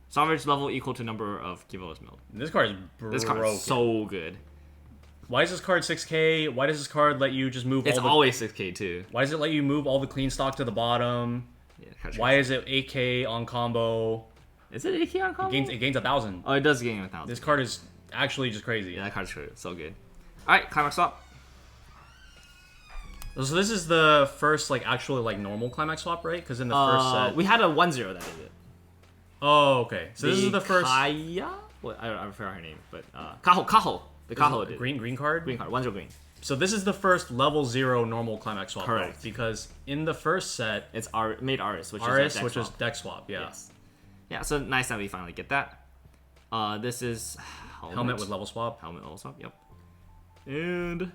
salvage level equal to number of Kivos milled. This card is broken. This card is so good. Why is this card 6k? Why does this card let you just move It's all the... always 6k too. Why does it let you move all the clean stock to the bottom? Yeah, Why is it 8k on combo? Is it 8k on combo? It gains 1,000. Oh, it does gain 1,000. This card is actually just crazy. Yeah, that card's so good. Alright, climax swap. So this is the first like actually like normal climax swap, right? Because in the first set we had a 1/0 that did it. Oh, okay. So this is the first Kaya? What, I forgot her name, but Kaho. The Kaho did. green card. Green card. 1/0 green. So this is the first level 0 normal climax swap. Correct. Though, because in the first set, It's made Aris, which is deck swap. Yeah. Yes. Yeah, so nice that we finally get that. This is Helmet with level swap. Helmet level swap, yep. And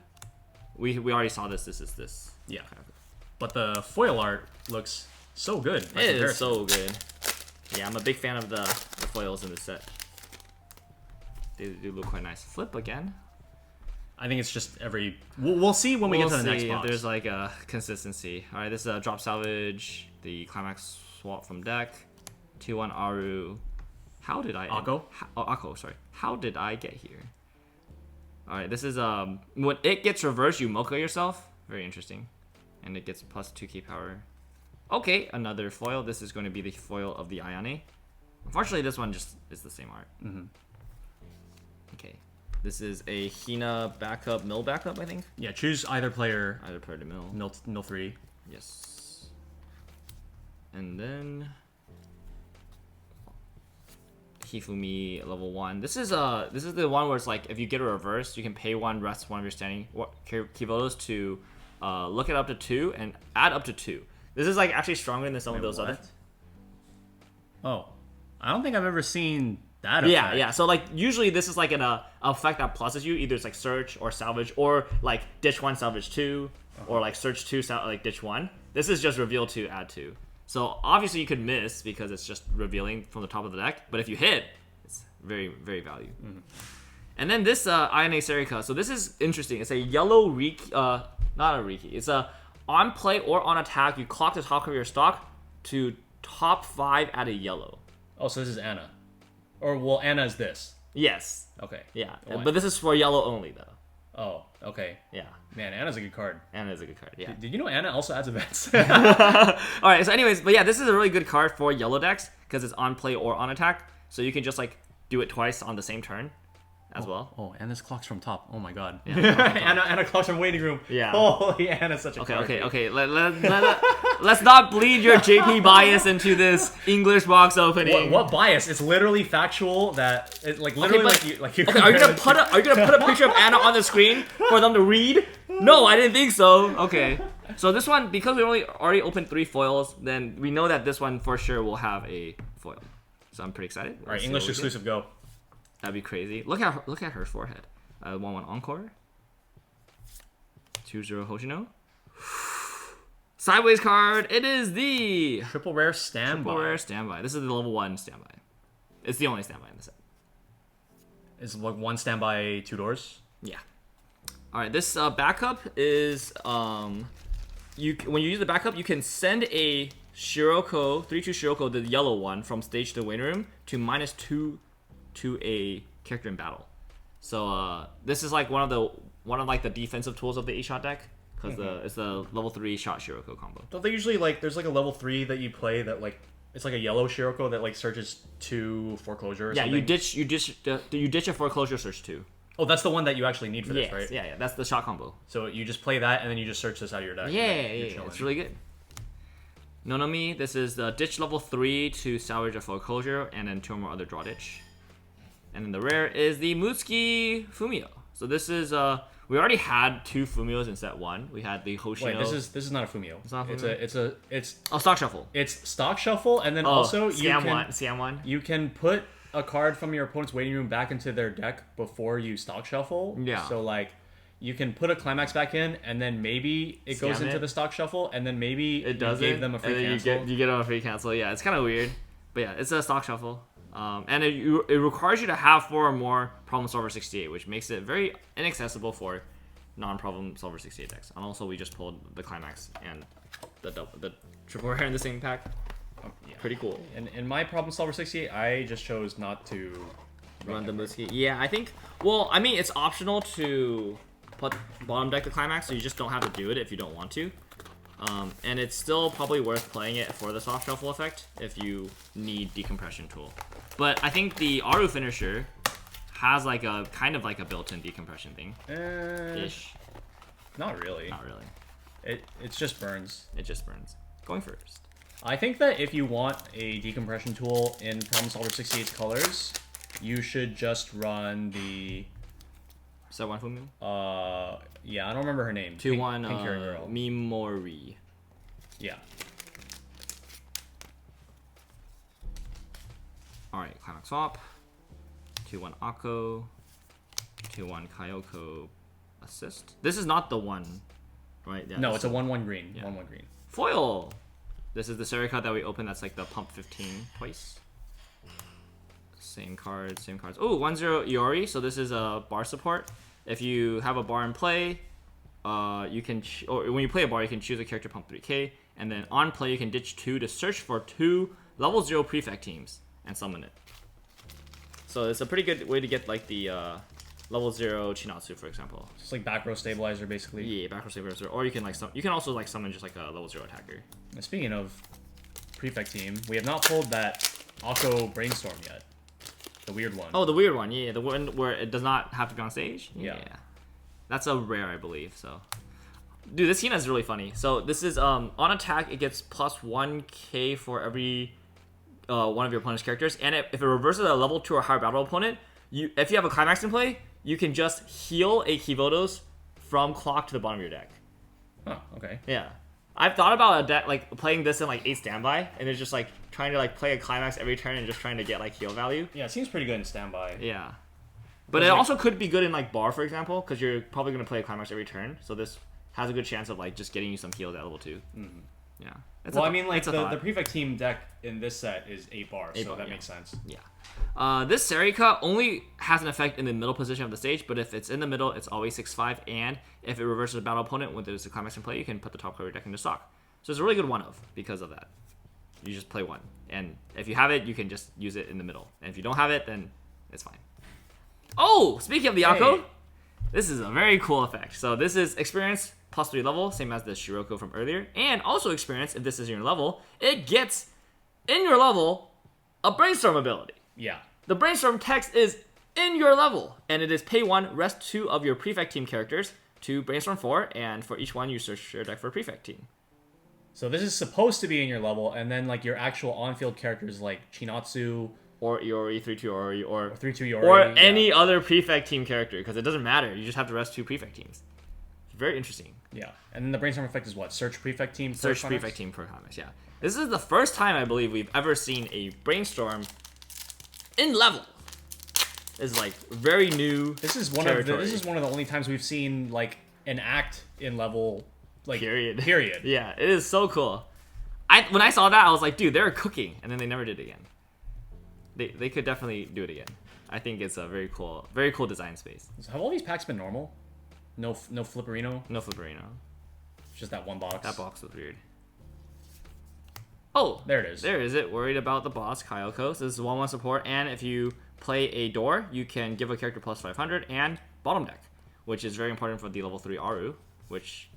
we already saw this. This is this. Yeah. But the foil art looks so good. by It is comparison. so good. Yeah, I'm a big fan of the foils in this set. They do look quite nice. Flip again. I think it's just every. We'll see when we get to the next see box. if there's like a consistency. All right, this is a drop salvage. The climax swap from deck. 2/1 Aru. How did I? Akko? Akko. Sorry. How did I get here? All right, this is when it gets reversed, you mocha yourself. Very interesting, and it gets plus 2k power. Okay, another foil. This is going to be the foil of the Ayane. Unfortunately, this one just is the same art. Mm-hmm. Okay. This is a Hina backup, mill backup, I think. Yeah, choose either player. Either player to mill. Mill 3. Yes. And then Hifumi level 1. This is the one where it's like if you get a reverse, you can pay 1, rest 1 of your standing Kivolos to look it up to 2 and add up to 2. This is like actually stronger than some of those other. Oh, I don't think I've ever seen that effect. Yeah. So like usually this is like an effect that pluses you. Either it's like search or salvage, or like ditch 1, salvage 2, or like search 2, like ditch 1. This is just reveal 2, add 2. So obviously you could miss because it's just revealing from the top of the deck. But if you hit, it's very, very value. Mm-hmm. And then this Ayane Serika. So this is interesting. It's a yellow Riki, not a Riki. It's a on play or on attack. You clock the top of your stock to top 5 at a yellow. Oh, so this is Anna. Or, well, Anna is this. Yes. Okay. Yeah. Why? But this is for yellow only, though. Oh, okay. Yeah. Man, Anna's a good card. Anna is a good card, yeah. Did you know Anna also adds events? Alright, so anyways, but yeah, this is a really good card for yellow decks because it's on play or on attack. So you can just like do it twice on the same turn as well. Oh, Anna's clock's from top. Oh my god. Yeah, Anna clock's from waiting room. Yeah. Holy, Anna's such a card. Okay. Let's not bleed your JP bias into this English box opening. What bias? It's literally factual that it's like literally like you. Okay, are you gonna put a picture of Anna on the screen for them to read? No, I didn't think so. Okay. So this one, because we already opened 3 foils, then we know that this one for sure will have a foil. So I'm pretty excited. All right, English exclusive, go. That'd be crazy. Look at her forehead. 1/1 Encore. 2/0 Hoshino. Sideways card. It is the Triple rare standby. Triple rare standby. This is the level 1 standby. It's the only standby in the set. It's like 1 standby, 2 doors. Yeah. All right. This backup is when you use the backup, you can send a Shiroko 3/2 Shiroko, the yellow one, from stage to the waiting room to -2 to a character in battle. So this is like one of the defensive tools of the 8-shot deck. Because it's the level 3 shot Shiroko combo. Don't they usually there's like a level 3 that you play that it's like a yellow Shiroko that searches 2 foreclosure or something? Yeah, you ditch a foreclosure search too. Oh, that's the one that you actually need for this, right? Yeah, that's the shot combo. So you just play that and then you just search this out of your deck. Yeah, it's really good. Nonomi, this is the ditch level 3 to salvage a foreclosure and then 2 more other draw ditch. And then the rare is the Mutsuki Fumio. So this is we already had 2 Fumios in set 1. We had the Hoshino. Wait, this is not a Fumio. It's not a Fumio? It's stock shuffle. It's stock shuffle, and then also Scam one. You can put a card from your opponent's waiting room back into their deck before you stock shuffle. Yeah. So you can put a climax back in, and then maybe it goes into the stock shuffle, and then maybe it doesn't. You gave them a free cancel. You get them a free cancel. Yeah, it's kind of weird, but yeah, it's a stock shuffle. And it requires you to have 4 or more Problem Solver 68, which makes it very inaccessible for non-Problem Solver 68 decks. And also, we just pulled the Climax and the triple rare in the same pack. Yeah. Pretty cool. In my Problem Solver 68, I just chose not to run the Musicom. Yeah, I think. Well, I mean, it's optional to put bottom deck the Climax, so you just don't have to do it if you don't want to. And it's still probably worth playing it for the soft shuffle effect if you need decompression tool. But I think the Aru finisher has kind of a built-in decompression thing. Ish. Not really. Not really. It just burns. It just burns. Going first. I think that if you want a decompression tool in Problem Solver 68's colors, you should just run the... Set 1 Fumu? Yeah, I don't remember her name. 2/1 Pink hair girl. Mimori. Yeah. Alright, Climax Swap. 2/1 Akko. 2/1 Kyoko Assist. This is not the one, right? Yeah, no, it's a 1/1 green. Yeah. 1/1 green. Foil! This is the Serika that we opened that's like the pump 15 twice. Same cards, same cards. Oh, 1/0 Iori. So this is a bar support. If you have a bar in play, you can, or when you play a bar, you can choose a character pump 3k, and then on play you can ditch 2 to search for 2 level 0 prefect teams and summon it. So it's a pretty good way to get the level 0 Chinatsu, for example. Just like back row stabilizer, basically. Yeah, back row stabilizer. Or you can you can also summon just a level 0 attacker. And speaking of prefect team, we have not pulled that Akko Brainstorm yet. The weird one. Oh, the weird one. Yeah, the one where it does not have to be on stage. Yeah. That's a rare, I believe. So, dude, this Hina is really funny. So this is on attack, it gets plus 1k for every one of your opponent's characters, and if it reverses a level 2 or higher battle opponent, if you have a climax in play, you can just heal a Kivodos from clock to the bottom of your deck. Oh, okay. Yeah, I've thought about a deck playing this in 8 standby, and it's just trying to play a climax every turn and just trying to get heal value. Yeah, it seems pretty good in standby. Yeah. But it also could be good in bar, for example, because you're probably going to play a climax every turn. So this has a good chance of just getting you some heals at level 2. Mm-hmm. Yeah. Well, I mean, the prefect team deck in this set is 8 bars, so that makes sense. Yeah. This Serika only has an effect in the middle position of the stage, but if it's in the middle, it's always 6/5, and if it reverses a battle opponent when there's a climax in play, you can put the top card of your deck into stock. So it's a really good one-of because of that. You just play 1, and if you have it, you can just use it in the middle. And if you don't have it, then it's fine. Oh, speaking of the Akko, this is a very cool effect. So this is experience plus 3 level, same as the Shiroko from earlier, and also experience, if this is in your level, it gets in your level a Brainstorm ability. Yeah. The Brainstorm text is in your level, and it is pay 1, rest 2 of your Prefect Team characters to Brainstorm 4, and for each one you search your deck for Prefect Team. So this is supposed to be in your level, and then your actual on-field characters like Chinatsu, or Iori, 3/2 Iori, or 3/2 Iori, or any other Prefect Team character, because it doesn't matter. You just have to rest 2 Prefect Teams. very interesting. Yeah, and then the brainstorm effect is what? Search Prefect Team. Search Prefect Team per comics. Yeah, this is the first time I believe we've ever seen a brainstorm in level. This is like very new. This is one of the only times we've seen like an act in level. Like period. Yeah, it is so cool. When I saw that, I was like, dude, they're cooking, and then they never did it again. They could definitely do it again. I think it's a very cool design space. So have all these packs been normal? No Flipperino? No Flipperino. Just that one box. That box was weird. Oh, there it is. There is it. Worried about the boss, Kyoko. So this is 1/1 support, and if you play a door, you can give a character plus 500 and bottom deck, which is very important for the level 3 Aru, which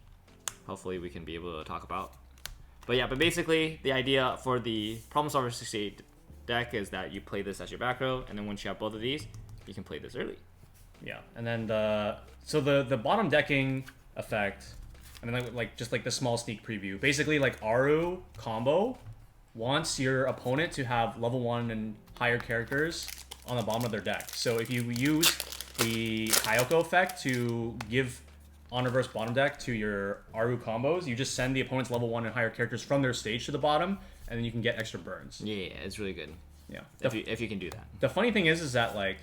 hopefully we can be able to talk about. But basically, the idea for the Problem Solver 68 deck is that you play this as your back row, and then once you have both of these, you can play this early. Yeah, and then the bottom decking effect, and then like the small sneak preview. Basically, like Aru combo wants your opponent to have level 1 and higher characters on the bottom of their deck. So if you use the Kyoko effect to give on reverse bottom deck to your Aru combos, you just send the opponent's level 1 and higher characters from their stage to the bottom, and then you can get extra burns. Yeah, it's really good. Yeah, if you can do that. The funny thing is that like,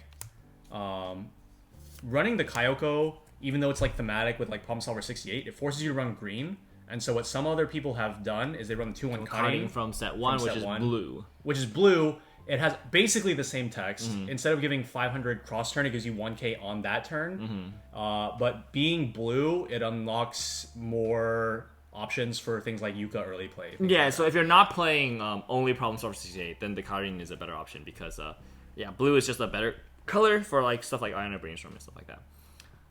running the Kyoko, even though it's like thematic with like Problem Solver 68, it forces you to run green. And so what some other people have done is they run the 2/1 cutting from set 1, which is blue. Which is blue. It has basically the same text. Instead of giving 500 cross turn, it gives you 1k on that turn. But being blue, it unlocks more options for things like Yuka early play. Yeah, so if you're not playing only Problem Solver 68, then the Karin is a better option because, blue is just a better color for like stuff like Ion Brainstorm and stuff like that.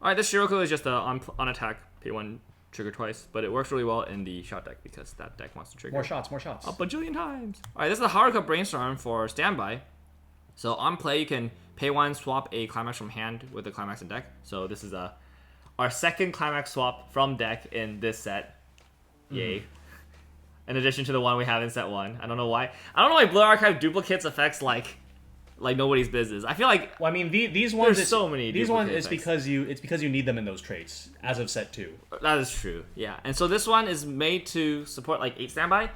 Alright, this Shiroko is just on attack, pay 1, trigger twice, but it works really well in the shot deck because that deck wants to trigger more shots a bajillion times. Alright, this is the Haruka Brainstorm for standby. So on play, you can pay 1, swap a climax from hand with a climax in deck. So this is our second climax swap from deck in this set. Yay. In addition to the one we have in set 1. I don't know why. Blue Archive duplicates effects like nobody's business. I feel like I mean these ones there's so many. These ones it's because you need them in those traits as of set 2. That is true. Yeah. And so this one is made to support like 8 standby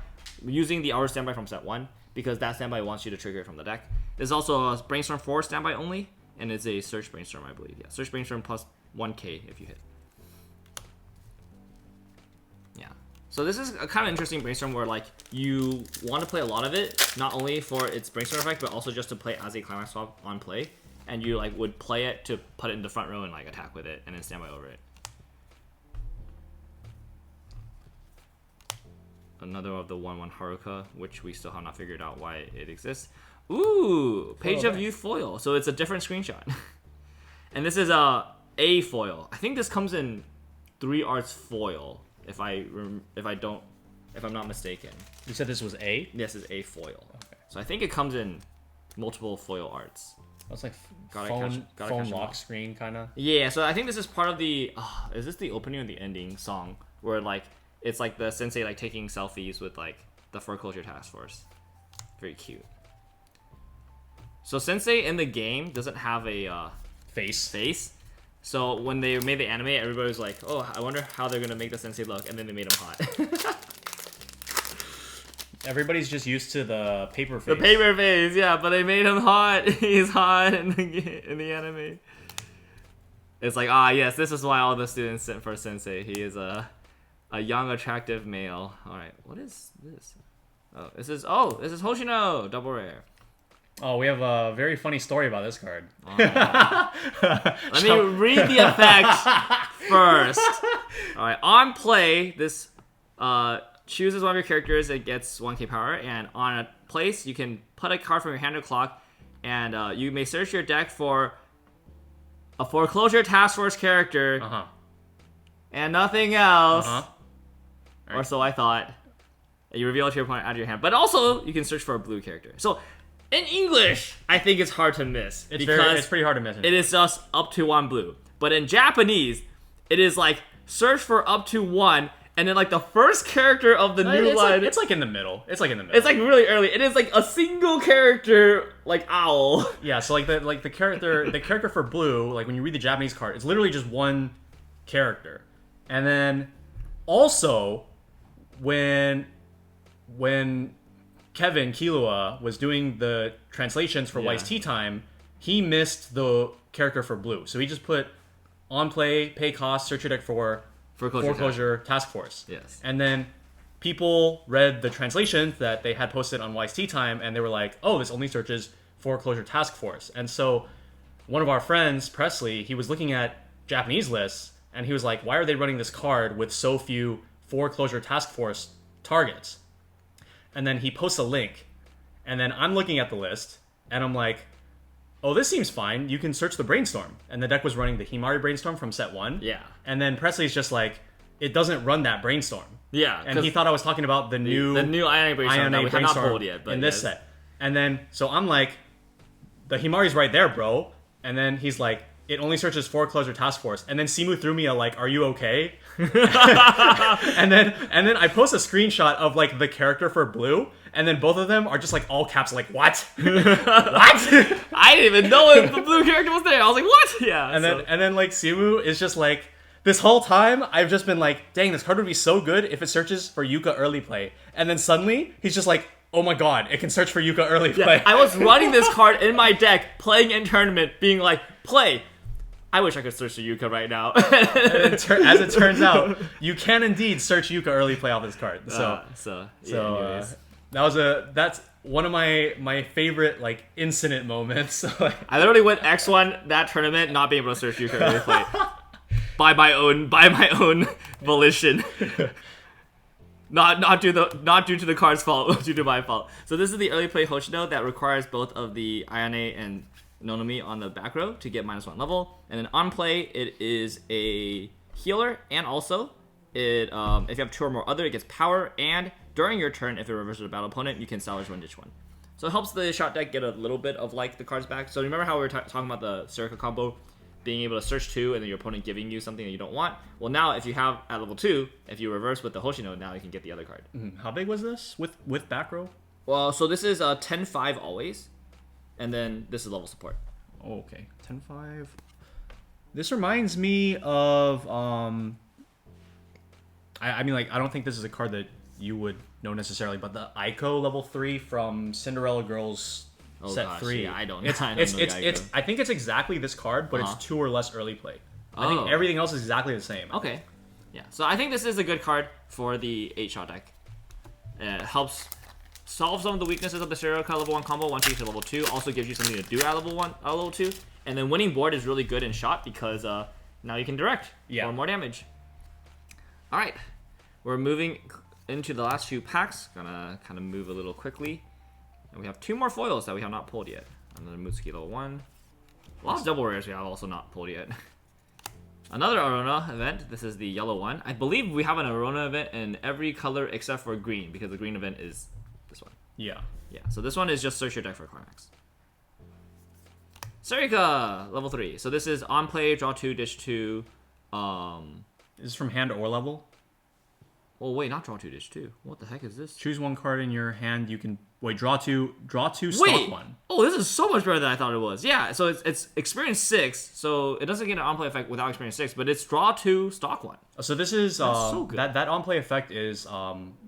using the hour standby from set 1 because that standby wants you to trigger it from the deck. There's also a Brainstorm 4 standby only and it's a Search Brainstorm, I believe. Yeah. Search Brainstorm plus 1k if you hit. Yeah. So this is a kind of interesting brainstorm where like you want to play a lot of it, not only for its brainstorm effect, but also just to play as a climax swap on play, and you like would play it to put it in the front row and like attack with it, and then standby over it. Another of the 1/1 Haruka, which we still have not figured out why it exists. Ooh, Page of Youth foil. So it's a different screenshot, and this is a foil. I think this comes in 3 arts foil. If I'm not mistaken. You said this was A? Yes, it's a foil. Okay. So I think it comes in multiple foil arts. That's like phone lock screen kind of. Yeah, so I think this is part of the. Is this the opening or the ending song where like it's like the sensei like taking selfies with like the Foreclosure Task Force? Very cute. So sensei in the game doesn't have a face. So when they made the anime, everybody was like, "Oh, I wonder how they're gonna make the sensei look," and then they made him hot. Everybody's just used to the paper face. The paper face, yeah, but they made him hot. He's hot in the anime. It's like, yes, this is why all the students sent for sensei. He is a young, attractive male. All right, what is this? This is Hoshino, double rare. Oh, we have a very funny story about this card. Let me read the effects first. Alright, on play, this chooses one of your characters, it gets 1k power, and on a place, you can put a card from your hand or clock, and you may search your deck for a Foreclosure Task Force character, and nothing else. Right. Or so I thought. You reveal it to your opponent out of your hand. But also, you can search for a blue character. So, in English, I think it's hard to miss. It's pretty hard to miss. It is just up to 1 blue. But in Japanese, it is like search for up to 1, and then like the first character of the new line. It's like in the middle. It's like really early. It is like a single character, like owl. Yeah. So like the character for blue, like when you read the Japanese card, it's literally just 1 character. And then also when Kevin Kilua was doing the translations for Weiss Tea Time, he missed the character for blue. So he just put on play, pay cost, search your deck for Foreclosure Task Force. Yes. And then people read the translations that they had posted on Weiss Tea Time, and they were like, oh, this only searches Foreclosure Task Force. And so one of our friends, Presley, he was looking at Japanese lists, and he was like, why are they running this card with so few Foreclosure Task Force targets? And then he posts a link, and then I'm looking at the list, and I'm like, oh, this seems fine. You can search the Brainstorm. And the deck was running the Himari Brainstorm from set 1. Yeah. And then Presley's just like, it doesn't run that Brainstorm. Yeah. And he thought I was talking about the new INA Brainstorm that we have not pulled yet. But in this set. And then, so I'm like, the Himari's right there, bro. And then he's like, it only searches Foreclosure Task Force. And then Simu threw me a like, are you okay? and then I post a screenshot of like the character for blue, and then both of them are just like all caps, like, what? What? I didn't even know if the blue character was there. I was like, what? Yeah. And then like Simu is just like, this whole time I've just been like, dang, this card would be so good if it searches for Yuka early play. And then suddenly he's just like, oh my god, it can search for Yuka early play. I was running this card in my deck, playing in tournament, being like, play. I wish I could search the Yuka right now. As it turns out, you can indeed search Yuka early play off this card. That's one of my favorite like incident moments. I literally went X1 that tournament, not being able to search Yuka early play by my own volition. Not due to the card's fault, due to my fault. So this is the early play Hoshino that requires both of the Ayane and Nonomi on the back row to get -1 level, and then on play it is a healer, and also it if you have 2 or more other, it gets power, and during your turn, if it reverses a battle opponent, you can salvage 1, ditch 1. So it helps the shot deck get a little bit of like the cards back. So remember how we were talking about the Circa combo, being able to search 2 and then your opponent giving you something that you don't want? Well, now if you have at level 2, if you reverse with the Hoshino, now you can get the other card. How big was this with back row? Well, so this is 10-5 always. And then this is level support. Oh, okay. 10-5. This reminds me of I mean, like, I don't think this is a card that you would know necessarily, but the Aiko level 3 from Cinderella Girls set 3. Yeah, I don't. It's I think it's exactly this card, but it's 2 or less early play. I think everything else is exactly the same. Okay. Yeah. So I think this is a good card for the 8-shot deck. It helps solve some of the weaknesses of the serial card level 1 combo once you get to level 2. Also gives you something to do at level 2. And then winning board is really good in shot because now you can direct for more damage. All right, we're moving into the last few packs. Gonna kind of move a little quickly. And we have 2 more foils that we have not pulled yet. Another Musicom level 1. A lot of double rares we have also not pulled yet. Another Arona event. This is the yellow one. I believe we have an Arona event in every color except for green, because the green event is this one. Yeah. Yeah, so this one is just search your deck for Climax. Sarika, level 3. So this is on play, draw 2, dish 2. Is this from hand or level? Oh wait, not draw 2, dish 2. What the heck is this? Choose 1 card in your hand. You can draw 2, stock 1. Oh, this is so much better than I thought it was. Yeah, so it's experience 6, so it doesn't get an on play effect without experience 6, but it's draw 2, stock 1. So this is so good. that on play effect is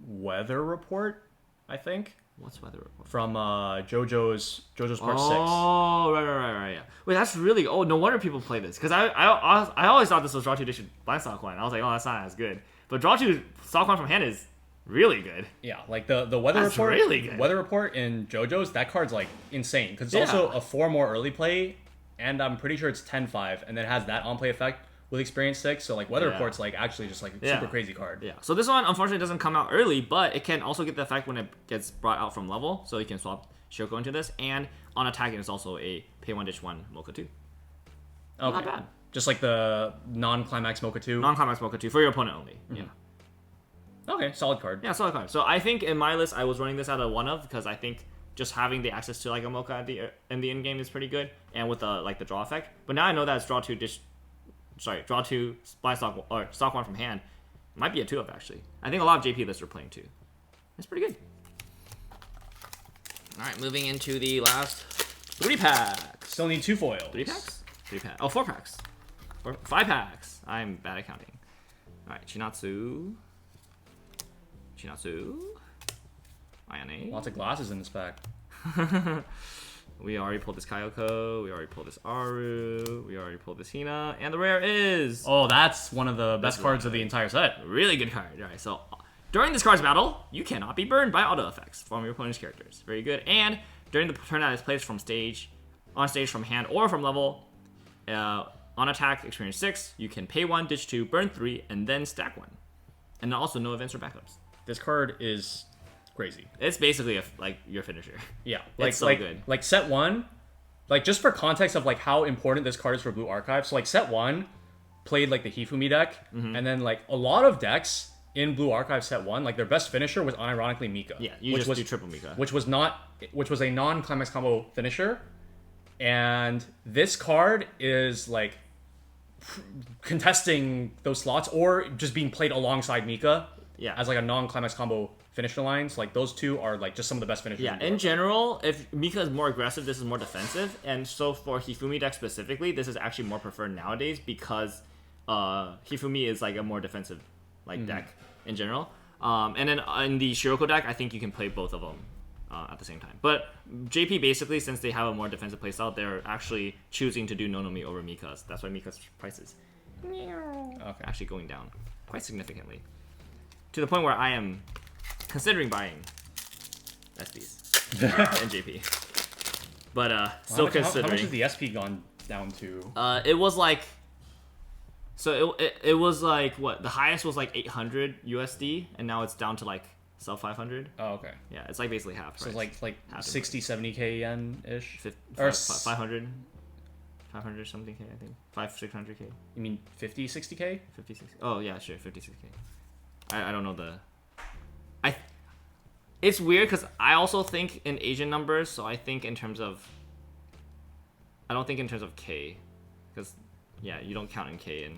Weather Report, I think. What's Weather Report? From JoJo's Part 6. Oh, right, yeah. Wait, that's really... Oh, no wonder people play this. Because I always thought this was draw 2, dish blind stock 1. I was like, oh, that's not as good. But draw 2, stock 1 from hand is really good. Yeah, like the Weather that's Report. Really good. Weather Report in JoJo's, that card's like insane. Because it's also a 4 more early play, and I'm pretty sure it's 10-5, and then it has that on play effect with experience 6. So like Weather Report's like actually just like a super crazy card. Yeah. So this one unfortunately doesn't come out early, but it can also get the effect when it gets brought out from level. So you can swap Shoko into this, and on attacking it's also a pay 1 dish 1 Mocha 2. Okay. Not bad. Just like the non-climax Mocha 2. Non-climax Mocha 2 for your opponent only. Mm-hmm. Yeah. Okay, solid card. Yeah, solid card. So I think in my list I was running this out of 1 of, because I think just having the access to like a Mocha at in the end game is pretty good, and with the draw effect. But now I know that it's draw 2 dish. Sorry, draw 2, blind stock, or stock 1 from hand. Might be a 2 of actually. I think a lot of JP lists are playing 2. That's pretty good. All right, moving into the last 3 packs. Still need 2 foils. 3 packs? 3 packs. Oh, 4 packs. 5 packs. I'm bad at counting. Alright, Chinatsu. Ayane. Lots of glasses in this pack. We already pulled this Kyoko. We already pulled this Aru. We already pulled this Hina. And the rare is... Oh, that's one of the best cards of the entire set. Really good card. Alright, so during this card's battle, you cannot be burned by auto effects from your opponent's characters. Very good. And during the turn that is placed from stage, on stage from hand or from level, on attack, experience 6, you can pay 1, ditch 2, burn 3, and then stack 1. And also no events or backups. This card is crazy. It's basically like your finisher. Yeah, It's so good. Like set 1, like just for context of like how important this card is for Blue Archive. So like set 1 played like the Hifumi deck, and then like a lot of decks in Blue Archive set 1, like their best finisher was unironically Mika. Yeah, you just do triple Mika. Which was a non-climax combo finisher. And this card is like contesting those slots or just being played alongside Mika as like a non-climax combo finisher lines. Like those two are like just some of the best finishers. Yeah, in general, if Mika is more aggressive, this is more defensive. And so for Hifumi deck specifically, this is actually more preferred nowadays because Hifumi is like a more defensive deck in general. And then in the Shiroko deck, I think you can play both of them at the same time. But JP basically, since they have a more defensive playstyle, they're actually choosing to do Nonomi over Mika's. That's why Mika's price is actually going down quite significantly. To the point where I am considering buying SPs and JP. But still considering. How much has the SP gone down to? It was like... So it was like, what? The highest was like 800 USD, and now it's down to like sub 500. Oh, okay. Yeah, it's like basically half. So it's like 60, 70k yen-ish? Or 500 something K, I think. 600k. You mean 50, 60k? 50, 60. Oh, yeah, sure, 50, 60k. I don't know the... It's weird, because I also think in Asian numbers, so I think in terms of... I don't think in terms of K, because... Yeah, you don't count in K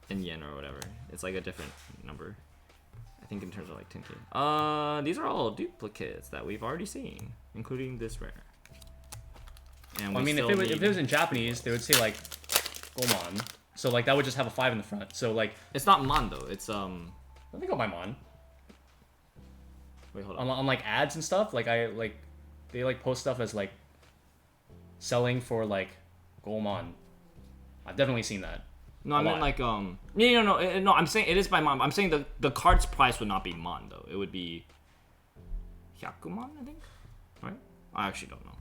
in yen or whatever. It's like a different number. I think in terms of like 10k. These are all duplicates that we've already seen, including this rare. And I mean, if it was in Japanese, they would say like Gomon. So like that would just have a 5 in the front. So like it's not Mon though. It's I think I'll buy Mon. Wait, hold on. On like ads and stuff, like they like post stuff as like selling for like Gomon. I've definitely seen that. No, I mean like no. I'm saying it is by Mon. I'm saying the card's price would not be Mon though. It would be Hyakumon, I think. Right? I actually don't know.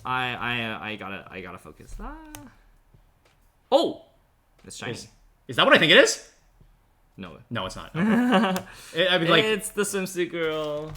I gotta focus. Oh, it's shiny. Is that what I think it is? No, it's not. Okay. I mean, like it's the swimsuit girl.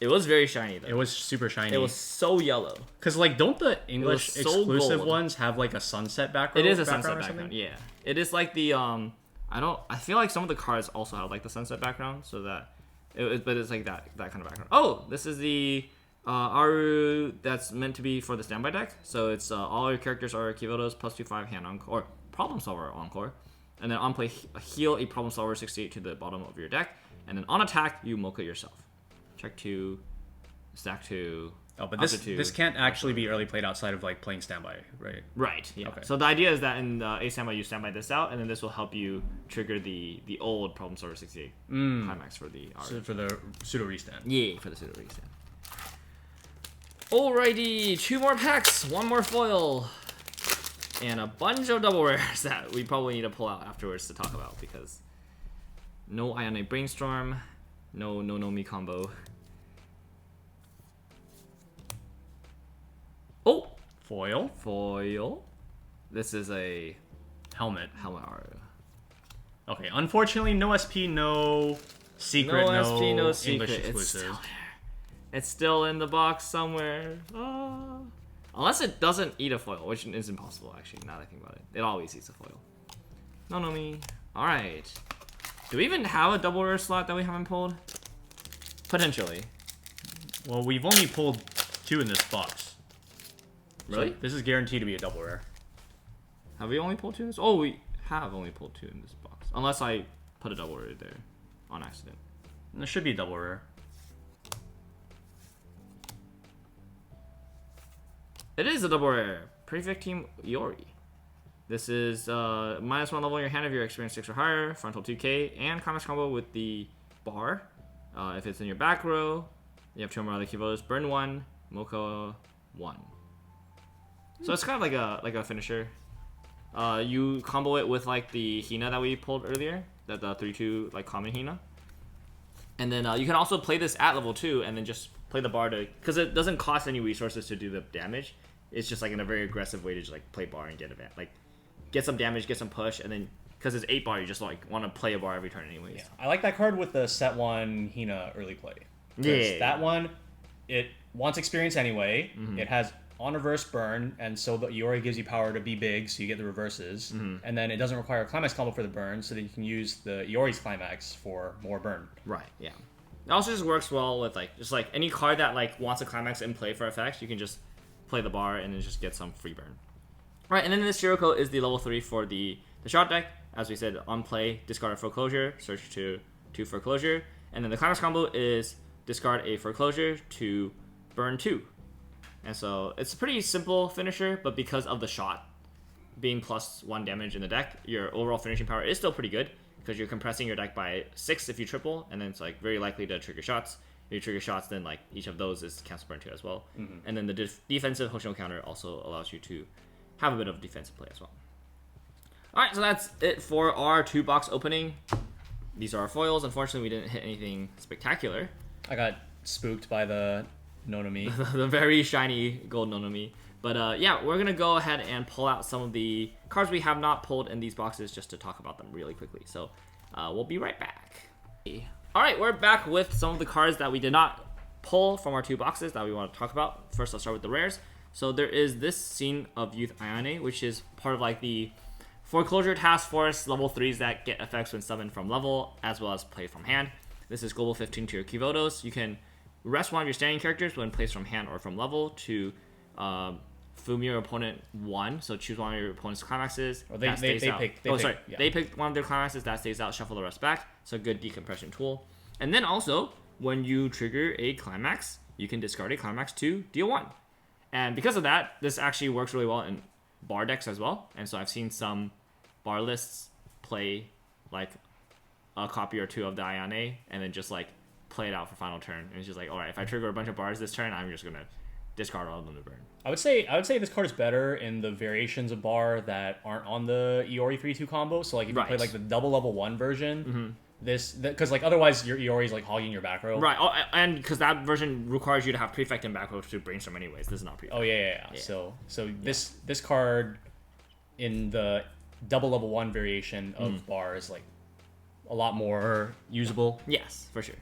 It was very shiny though. It was super shiny. It was so yellow. Cause like, don't the English so exclusive gold. ones have like a sunset background? It is a sunset background. Yeah, it is like the I feel like some of the cards also have like the sunset background, so that but it's like that kind of background. Oh, this is the Aru that's meant to be for the standby deck. So it's all your characters are Kivotos +2/5 hand encore or problem solver encore, and then on play heal a problem solver 68 to the bottom of your deck, and then on attack you mocha yourself. Check 2, stack 2. Oh, but this can't actually be early played outside of like playing standby, right? Right. Yeah. Okay. So the idea is that in the A standby you standby this out, and then this will help you trigger the old problem solver 68 climax for the so for the pseudo restand. Yeah, for the pseudo restand. Alrighty, 2 more packs, 1 more foil, and a bunch of double rares that we probably need to pull out afterwards to talk about because no Ionic Brainstorm, no Nomi combo. Oh! Foil. This is a helmet. Aru. Okay, unfortunately, no SP, no secret, no SP, no English secret. exclusive. It's still there. It's still in the box somewhere. Unless it doesn't eat a foil, which is impossible, actually, now that I think about it. It always eats a foil. Nonomi. Alright. Do we even have a double rare slot that we haven't pulled? Potentially. Well, we've only pulled 2 in this box. Really? So this is guaranteed to be a double rare. Have we only pulled 2 in this? Oh, we have only pulled 2 in this box. Unless I put a double rare there on accident. There should be a double rare. It is a double rare. Prefect Team Iori. This is -1 level in your hand if you're experience 6 or higher, frontal 2k, and climax combo with the bar. If it's in your back row, you have 2 more other keyboards. Burn 1, Mocha 1. So it's kind of like a finisher. You combo it with like the Hina that we pulled earlier, the 3/2 like common Hina. And then you can also play this at level 2 and then just play the bar to, because it doesn't cost any resources to do the damage. It's just like in a very aggressive way to just like play bar and get some damage, get some push, and then because it's 8 bar, you just like want to play a bar every turn anyways. Yeah, I like that card with the set 1 Hina early play. Yeah. That one, it wants experience anyway. It has on reverse burn, and so the Iori gives you power to be big, so you get the reverses. And then it doesn't require a climax combo for the burn, so that you can use the Iori's climax for more burn. Right, yeah. It also just works well with like just like any card that like wants a climax in play for effects, you can just play the bar and then just get some free burn. Right, and then this Shiroko is the level 3 for the shot deck. As we said, on play, discard a Foreclosure, search to Foreclosure, and then the climax combo is discard a Foreclosure to burn 2. And so it's a pretty simple finisher, but because of the shot being +1 damage in the deck, your overall finishing power is still pretty good because you're compressing your deck by 6 if you triple, and then it's like very likely to trigger shots. If you trigger shots, then like each of those is cancel burn 2 as well. And then the defensive Hoshino counter also allows you to have a bit of defensive play as well. Alright, so that's it for our 2-box opening. These are our foils. Unfortunately, we didn't hit anything spectacular. I got spooked by the Nonomi. The very shiny gold Nonomi. But yeah, we're going to go ahead and pull out some of the cards we have not pulled in these boxes just to talk about them really quickly. So we'll be right back. Alright, we're back with some of the cards that we did not pull from our 2 boxes that we want to talk about. First, let's start with the rares. So there is this Scene of Youth Ayane, which is part of like the Foreclosure Task Force level 3s that get effects when summoned from level, as well as played from hand. This is global 15 to your Kivotos. You can rest one of your standing characters when placed from hand or from level to Fumi your opponent 1. So choose one of your opponent's climaxes. Oh, they picked one of their climaxes, that stays out, shuffle the rest back. So good decompression tool. And then also, when you trigger a climax, you can discard a climax to deal 1. And because of that, this actually works really well in bar decks as well. And so I've seen some bar lists play like a copy or 2 of the Ayane and then just like play it out for final turn. And it's just like, all right, if I trigger a bunch of bars this turn, I'm just gonna discard all of them to burn. I would say this card is better in the variations of bar that aren't on the Iori 3/2 combo. So like if you play like the double level 1 version, because like otherwise your Iori's like hogging your back row. Right, and because that version requires you to have Prefect and back row to brainstorm anyways. This is not Prefect. Oh yeah. So this card in the double level 1 variation of bar is like a lot more usable. Yes, for sure.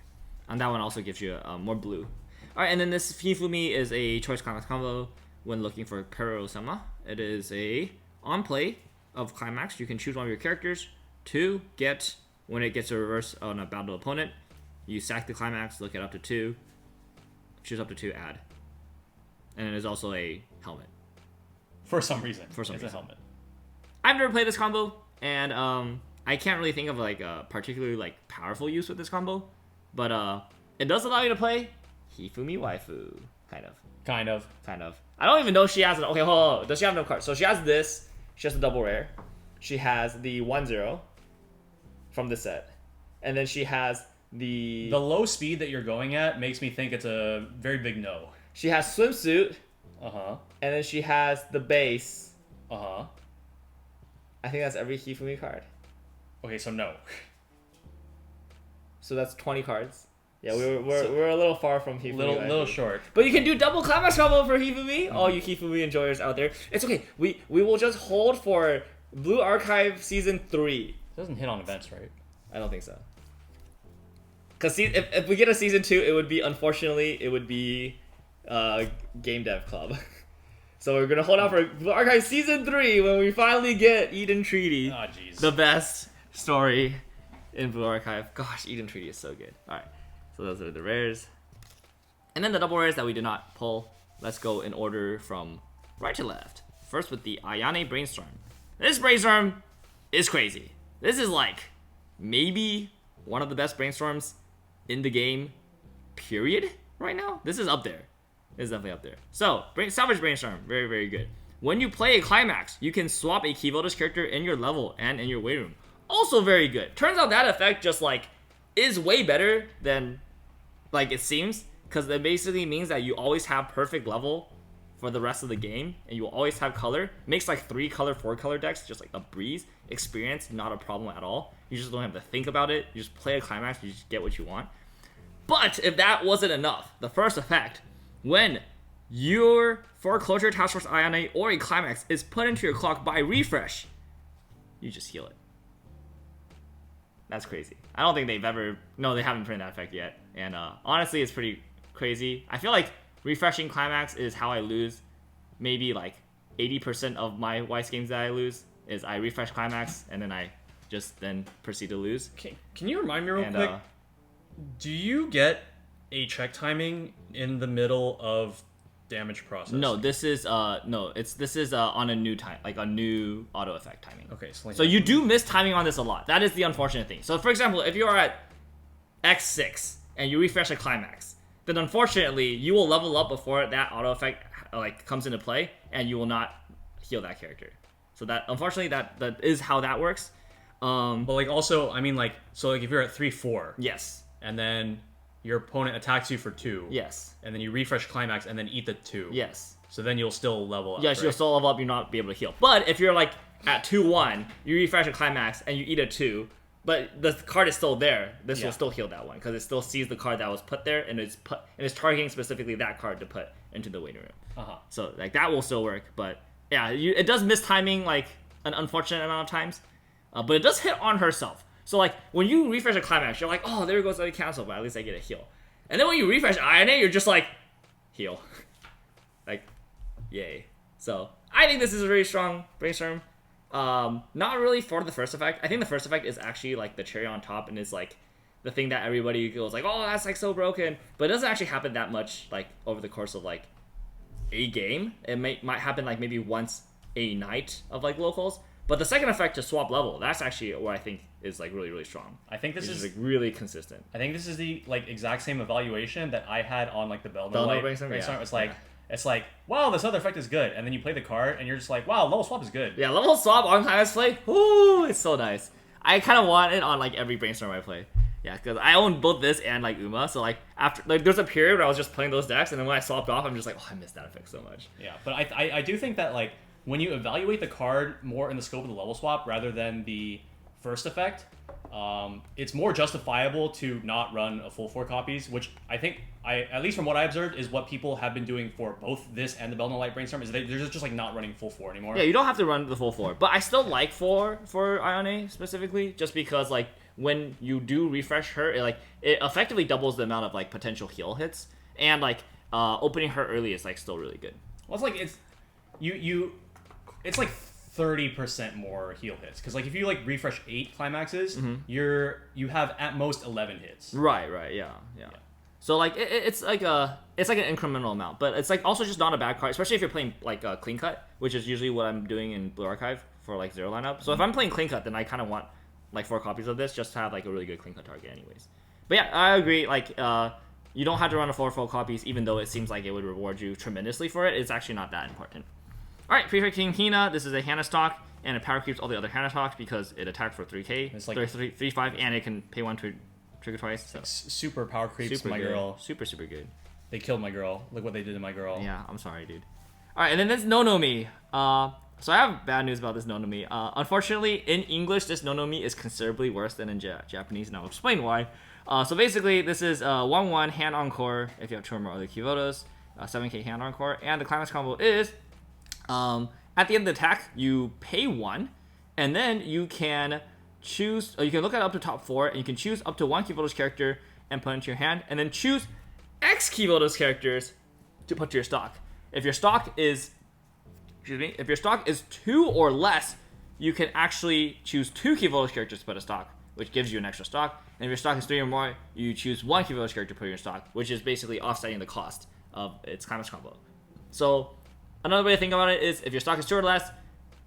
And that one also gives you more blue. Alright, and then this Hifumi is a choice climax combo when looking for Kero-sama. It is a on play of climax. You can choose one of your characters to get, when it gets a reverse on a battle opponent, you sack the climax, look it up to 2, choose up to 2, add. And it is also a helmet. For some reason. It's a helmet. I've never played this combo, and I can't really think of like a particularly like powerful use with this combo, but it does allow you to play Hifumi Waifu, kind of. I don't even know if she has it. Okay, hold on. Does she have no cards? So she has this. She has the double rare. She has the 1/0 from this set, and then she has the low speed that you're going at makes me think it's a very big no. She has swimsuit. And then she has the base. I think that's every Hifumi card. Okay, so no. So that's 20 cards. Yeah, we're a little far from Hifumi. Little short. But you can do double climax combo for Hifumi. All you Hifumi enjoyers out there. It's okay. We will just hold for Blue Archive Season 3. It doesn't hit on events, right? I don't think so. Because if we get a Season 2, it would be, unfortunately, Game Dev Club. So we're going to hold out for Blue Archive Season 3 when we finally get Eden Treaty. Oh, jeez. The best story in Blue Archive. Gosh, Eden Treaty is so good. Alright. So those are the rares. And then the double rares that we did not pull. Let's go in order from right to left. First with the Ayane Brainstorm. This Brainstorm is crazy. This is like maybe one of the best Brainstorms in the game, period, right now. This is up there. It's definitely up there. So, Salvage Brainstorm, very, very good. When you play a climax, you can swap a key voters character in your level and in your waiting room. Also very good. Turns out that effect just like is way better than like it seems, because it basically means that you always have perfect level for the rest of the game, and you will always have color. Makes like 3 color, 4 color decks just like a breeze. Experience, not a problem at all. You just don't have to think about it. You just play a climax, you just get what you want. But if that wasn't enough, the first effect, when your Foreclosure Task Force INA or a climax is put into your clock by refresh, you just heal it. That's crazy. I don't think they've ever... No, they haven't put in that effect yet. And honestly, it's pretty crazy. I feel like refreshing climax is how I lose maybe like 80% of my Weiss games that I lose, is I refresh climax and then I just then proceed to lose. Can you remind me real quick? Do you get a check timing in the middle of damage process? No, this is on a new time, like a new auto effect timing. Okay, so you do miss timing on this a lot. That is the unfortunate thing. So for example, if you are at X6 and you refresh a climax, then unfortunately you will level up before that auto effect like comes into play, and you will not heal that character. So that unfortunately that is how that works. But like also, I mean like, so like if you're at 3-4, yes, and then your opponent attacks you for 2, yes, and then you refresh climax and then eat the 2, yes, so then you'll still level up. Yes, right? You'll still level up. You'll not be able to heal. But if you're like at 2-1, you refresh a climax and you eat a 2, but the card is still there, this will still heal that one, because it still sees the card that was put there, and it's targeting specifically that card to put into the waiting room. So like that will still work. But yeah, it does miss timing like an unfortunate amount of times, but it does hit on herself. So like when you refresh a climax, you're like, oh, there goes the cancel, but at least I get a heal. And then when you refresh INA, you're just like, heal. Like, yay. So I think this is a really strong brainstorm. Not really for the first effect. I think the first effect is actually like the cherry on top, and is like the thing that everybody goes like, oh, that's like so broken. But it doesn't actually happen that much like over the course of like a game. It might happen like maybe once a night of like locals. But the second effect to swap level, that's actually what I think is like really, really strong. I think this is like really consistent. I think this is the like exact same evaluation that I had on like the Belno Light brainstorm. It's like it's like, wow, this other effect is good, and then you play the card and you're just like, wow, level swap is good. Yeah, level swap on climax play, ooh, it's so nice. I kind of want it on like every brainstorm I play. Yeah, because I own both this and like Uma, so like after like there's a period where I was just playing those decks, and then when I swapped off, I'm just like, oh, I missed that effect so much. Yeah, but I do think that like when you evaluate the card more in the scope of the level swap rather than the first effect, it's more justifiable to not run a full 4 copies, which I think, at least from what I observed, is what people have been doing for both this and the Belno Light brainstorm, is they're just like not running full 4 anymore. Yeah, you don't have to run the full 4, but I still like 4 for INA specifically, just because like when you do refresh her, it effectively doubles the amount of like potential heal hits, and like opening her early is like still really good. Well, it's like it's like 30% more heal hits, because like if you like refresh 8 climaxes, you have at most 11 hits. Right, yeah. So like it's like an incremental amount, but it's like also just not a bad card, especially if you're playing like a clean cut, which is usually what I'm doing in Blue Archive for like 0 lineup. So if I'm playing clean cut, then I kind of want like 4 copies of this just to have like a really good clean cut target anyways. But yeah, I agree, like you don't have to run a 4 full copies, even though it seems like it would reward you tremendously for it. It's actually not that important. Alright, Prefect Team of Gehenna, this is a Hanna stock, and it power creeps all the other Hanna stocks because it attacked for 3k, it's like 3-5, and it can pay 1 to trigger twice. So. Super power creeps super my good. girl. Super good. They killed my girl. Look what they did to my girl. Yeah, I'm sorry, dude. Alright, and then this Nonomi. So I have bad news about this Nonomi. Unfortunately, in English, this Nonomi is considerably worse than in Japanese, and I'll explain why. So basically, this is 1-1 hand encore if you have 2 or more other Kivotos, 7k hand encore, and the climax combo is... at the end of the attack, you pay 1, and then you can choose. You can look at up to top 4, and you can choose up to 1 Kivoto's character and put it into your hand, and then choose X Kivoto's characters to put to your stock. If your stock is, if your stock is 2 or less, you can actually choose 2 Kivoto's characters to put a stock, which gives you an extra stock. And if your stock is 3 or more, you choose 1 Kivoto's character to put in your stock, which is basically offsetting the cost of its climax combo. So. Another way to think about it is if your stock is 2 or less,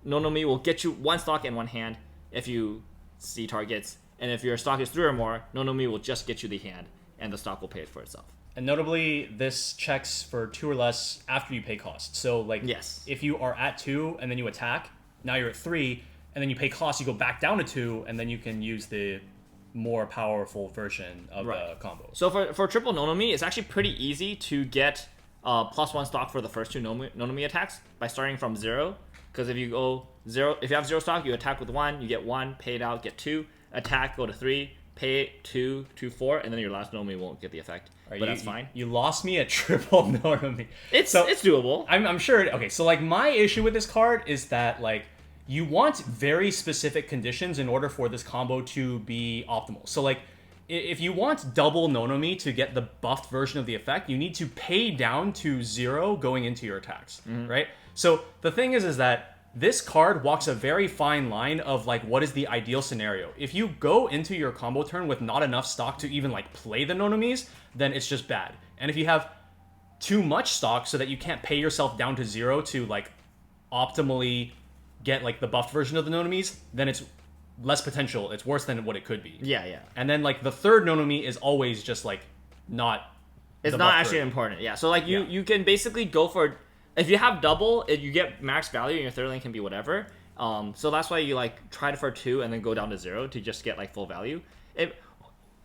Nonomi will get you 1 stock in 1 hand if you see targets. And if your stock is 3 or more, Nonomi will just get you the hand, and the stock will pay it for itself. And notably, this checks for 2 or less after you pay cost. So, like, Yes. if you are at 2 and then you attack, now you're at 3, and then you pay cost, you go back down to 2, and then you can use the more powerful version of the combo. So for triple Nonomi, it's actually pretty easy to get +1 stock for the first 2 Nonomi attacks by starting from 0. Because if you go 0, if you have 0 stock, you attack with 1, you get 1, pay it out, get 2, attack, go to 3, pay 2, 2, 4, and then your last Nonomi won't get the effect. But that's fine. You lost me at triple Nonomi. It's doable. I'm sure. Okay, so like my issue with this card is that like you want very specific conditions in order for this combo to be optimal. So like if you want double Nonomi to get the buffed version of the effect, you need to pay down to 0 going into your attacks, right? So the thing is that this card walks a very fine line of like what is the ideal scenario. If you go into your combo turn with not enough stock to even like play the Nonomis, then it's just bad. And if you have too much stock so that you can't pay yourself down to 0 to like optimally get like the buffed version of the Nonomis, then it's less potential. It's worse than what it could be. Yeah. And then like the third Nonomi is always just like not. It's not actually important. Yeah. So like you can basically go for, if you have double, you get max value, and your third lane can be whatever. So that's why you like try for 2 and then go down to 0 to just get like full value.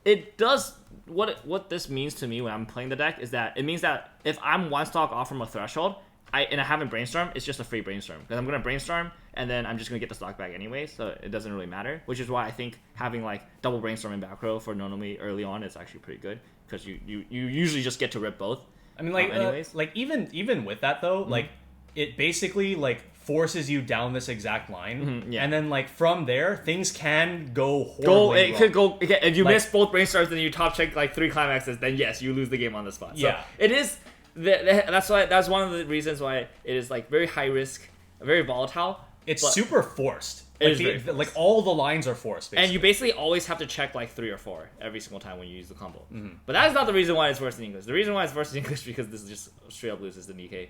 It does what this means to me when I'm playing the deck is that it means that if I'm 1 stock off from a threshold, I haven't brainstorm, it's just a free brainstorm because I'm gonna brainstorm and then I'm just gonna get the stock back anyway, so it doesn't really matter. Which is why I think having like double brainstorm in back row for Nonomi early on is actually pretty good because you usually just get to rip both. I mean, like, anyways, like even with that though, like it basically like forces you down this exact line, and then like from there things can go horribly wrong. Could go if you miss both brainstorms and you top check like 3 climaxes, then yes, you lose the game on the spot. So it is. That's one of the reasons why it is like very high risk, very volatile. It's super forced. Like, like all the lines are forced, basically. And you basically always have to check like 3 or 4 every single time when you use the combo. But that is not the reason why it's worse in English. The reason why it's worse in English is because this is just straight up loses the Nikkei.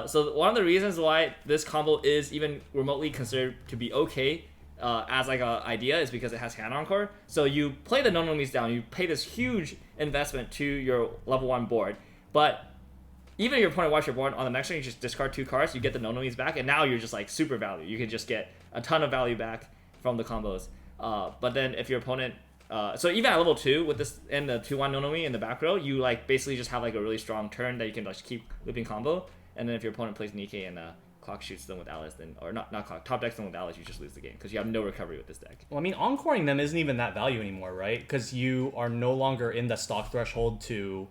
So one of the reasons why this combo is even remotely considered to be okay as like an idea is because it has hand encore. So you play the Nonomis down, you pay this huge investment to your level 1 board, but even if your opponent wipes your board, on the next turn you just discard 2 cards, you get the Nonomis back, and now you're just like super value. You can just get a ton of value back from the combos. But then if your opponent, so even at level 2 with this and the 2-1 Nonomi in the back row, you like basically just have like a really strong turn that you can just keep looping combo. And then if your opponent plays Nikkei and clock shoots them with Alice, then or not clock, top decks them with Alice, you just lose the game because you have no recovery with this deck. Well, I mean, encoring them isn't even that value anymore, right? Because you are no longer in the stock threshold to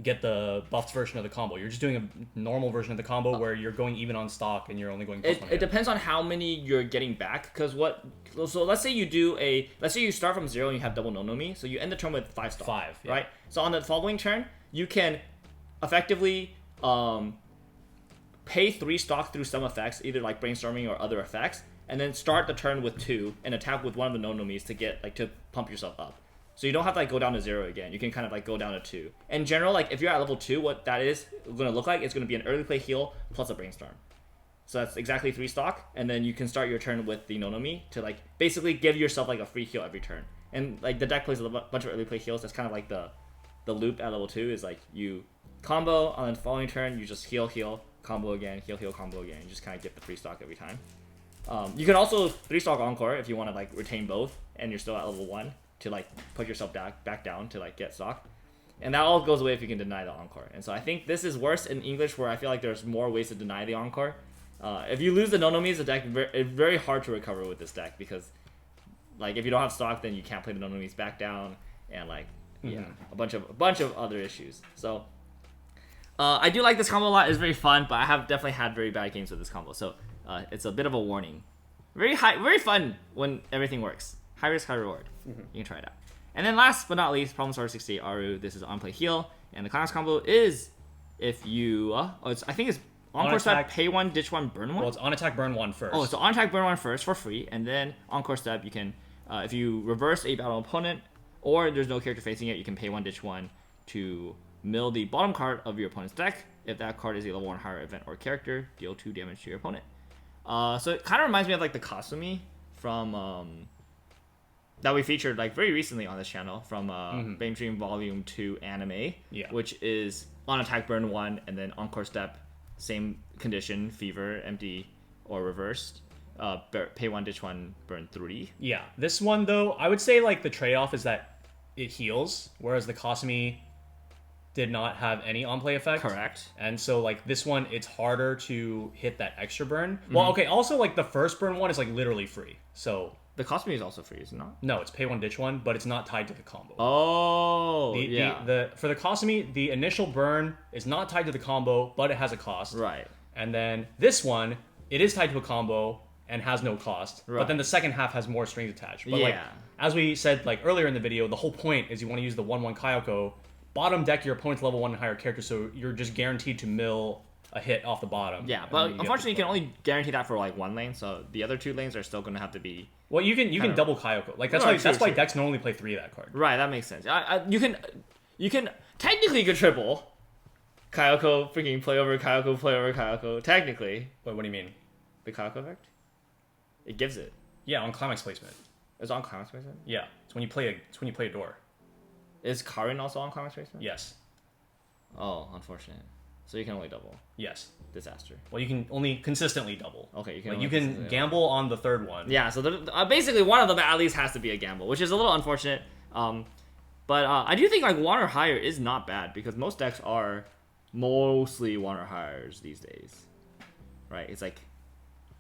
get the buffed version of the combo. You're just doing a normal version of the combo where you're going even on stock and you're only going plus 1 it depends on how many you're getting back, because so let's say you start from 0 and you have double Nonomi, so you end the turn with 5 stock. 5, yeah. Right? So on the following turn, you can effectively pay 3 stock through some effects, either like brainstorming or other effects, and then start the turn with 2 and attack with one of the Nonomis to get like to pump yourself up. So you don't have to like go down to 0 again. You can kind of like go down to 2. In general, like if you're at level 2, what that is going to look like, it's going to be an early play heal plus a brainstorm. So that's exactly 3 stock, and then you can start your turn with the Nonomi to like basically give yourself like a free heal every turn. And like the deck plays a bunch of early play heals. That's kind of like the loop at level 2 is like you combo on the following turn, you just heal, combo again, heal, combo again. You just kind of get the 3 stock every time. You can also 3 stock encore if you want to like retain both, and you're still at level 1. To like put yourself back down to like get stock, and that all goes away if you can deny the encore. And so I think this is worse in English, where I feel like there's more ways to deny the encore. If you lose the Nonomis, the deck it's very hard to recover with this deck, because like if you don't have stock, then you can't play the Nonomis back down, and like a bunch of other issues. So I do like this combo a lot. It's very fun, but I have definitely had very bad games with this combo. So it's a bit of a warning. Very fun when everything works. High risk, high reward. You can try it out. And then last but not least, Problem Solver 68 Aru. This is on play heal, and the climax combo is if you I think it's encore step, pay 1, ditch 1, burn 1. Well, it's on attack, burn 1 first. Oh, so on attack, burn 1 first for free, and then encore step you can if you reverse a battle opponent or there's no character facing it, you can pay 1, ditch 1 to mill the bottom card of your opponent's deck. If that card is a level 1 higher event or character, deal 2 damage to your opponent. So it kind of reminds me of like the Kasumi from that we featured like very recently on this channel from Bane Dream Volume 2 anime, which is on attack burn 1 and then encore step, same condition, fever, empty, or reversed. Pay 1, ditch 1, burn 3. Yeah, this one though, I would say like the trade-off is that it heals, whereas the Cosmi did not have any on-play effect. Correct. And so like this one, it's harder to hit that extra burn. Well, okay, also like the first burn one is like literally free. So the Cosmi is also free, is it not? no, it's pay 1, ditch 1, but it's not tied to the combo. Oh, For the Cosmi, the initial burn is not tied to the combo, but it has a cost. Right. And then this one, it is tied to a combo and has no cost. Right. But then the second half has more strings attached. But like as we said like earlier in the video, the whole point is you want to use the 1/1 Kayoko, bottom deck your opponent's level 1 and higher character, so you're just guaranteed to mill a hit off the bottom. Yeah, but unfortunately you can only guarantee that for like 1 lane, so the other 2 lanes are still going to have to be... Well, you can double Kayoko. Like that's why decks normally play 3 of that card. Right, that makes sense. You can technically get triple Kayoko, freaking play over Kayoko, technically. Wait, what do you mean? The Kayoko effect? It gives it. Yeah, on climax placement. It's on climax placement? Yeah, it's when you play a door. Is Karin also on climax placement? Yes. Oh, unfortunate. So you can only double. Yes. Disaster. Well, you can only consistently double. Okay, you can gamble on the third one. Yeah, so basically one of them at least has to be a gamble, which is a little unfortunate. But I do think like 1 or higher is not bad because most decks are mostly 1 or higher these days. Right? It's like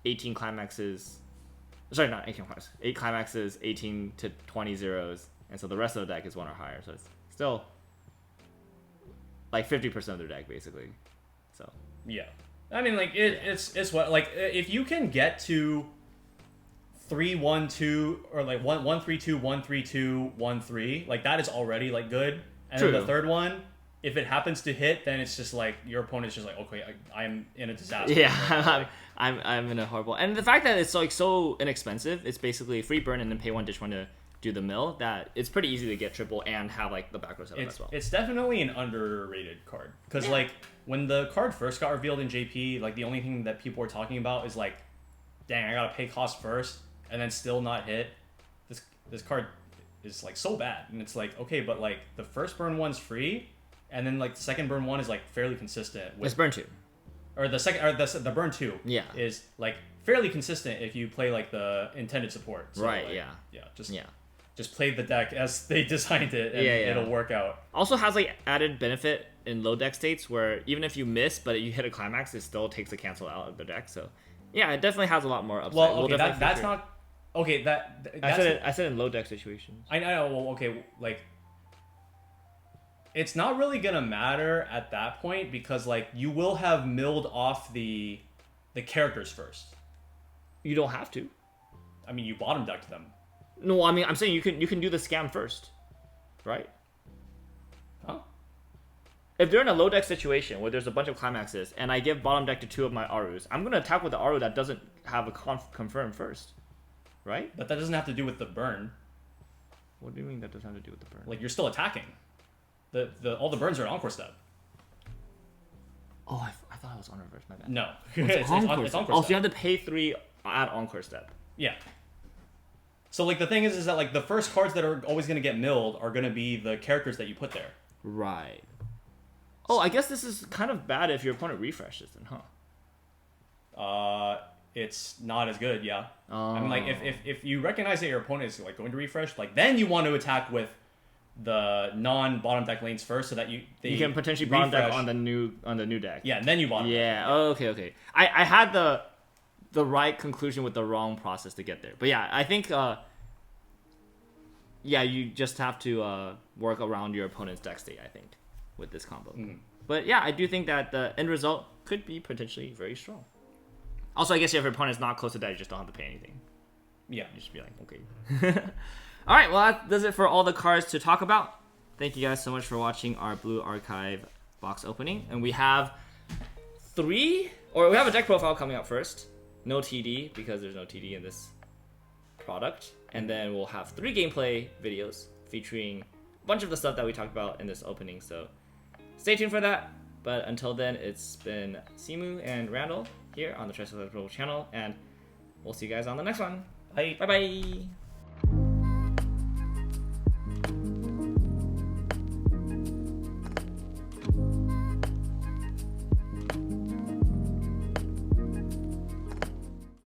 18 climaxes. Sorry, not 18 climaxes. 8 climaxes, 18 to 20 zeros. And so the rest of the deck is 1 or higher. So it's still like 50% of their deck, basically. So yeah, I mean, like it's what, like if you can get to 3-1-2 or like 1-3-2, 1-3-2, 1-3, like that is already like good. And then the third one, if it happens to hit, then it's just like your opponent's just like, okay, I'm in a disaster. Yeah, I'm in a horrible. And the fact that it's like so inexpensive, it's basically free burn and then pay 1, ditch 1 to do the mill, that it's pretty easy to get triple and have like the back row setup as well. It's definitely an underrated card because like when the card first got revealed in JP, like the only thing that people were talking about is like, dang, I gotta pay cost first and then still not hit. This card is like so bad, and it's like, okay, but like the first burn one's free, and then like the second burn one is like fairly consistent with it's burn 2, or the second, or the burn 2 is like fairly consistent if you play like the intended support. So, right. Like, just play the deck as they designed it, and it'll work out. Also has like added benefit in low deck states where even if you miss but you hit a climax, it still takes a cancel out of the deck. So yeah, it definitely has a lot more upside. Well, okay, that's not okay. I said in low deck situations. I know. Well, okay, like it's not really gonna matter at that point because like you will have milled off the characters first. You don't have to. I mean, you bottom decked them. No, I mean, I'm saying you can do the scam first, right? Huh? If they're in a low deck situation where there's a bunch of climaxes and I give bottom deck to 2 of my Arus, I'm gonna attack with the Aru that doesn't have a confirm first, right? But that doesn't have to do with the burn. What do you mean that doesn't have to do with the burn? Like you're still attacking. All the burns are an encore step. Oh, I thought it was on reverse. My bad. No, it's encore step. Oh, so you have to pay 3 at encore step. Yeah. So like the thing is that like the first cards that are always gonna get milled are gonna be the characters that you put there. Right. Oh, I guess this is kind of bad if your opponent refreshes then, huh? It's not as good, yeah. I mean, like if you recognize that your opponent is like going to refresh, like then you want to attack with the non bottom deck lanes first, so that you can potentially bottom deck on the new deck. Yeah, and then you bottom. Yeah. Oh, okay. I had the right conclusion with the wrong process to get there, but yeah, I think you just have to work around your opponent's deck state, I think, with this combo. But yeah, I do think that the end result could be potentially very strong. Also, I guess if your opponent's not close to that, you just don't have to pay anything. Yeah. You just be like, okay. All right, well, that does it for all the cards to talk about. Thank you guys so much for watching our Blue Archive box opening. And we have we have a deck profile coming up first. No TD, because there's no TD in this product. And then we'll have 3 gameplay videos featuring a bunch of the stuff that we talked about in this opening. So stay tuned for that. But until then, it's been Simu and Randall here on the Tressa channel. And we'll see you guys on the next one. Bye. Bye-bye.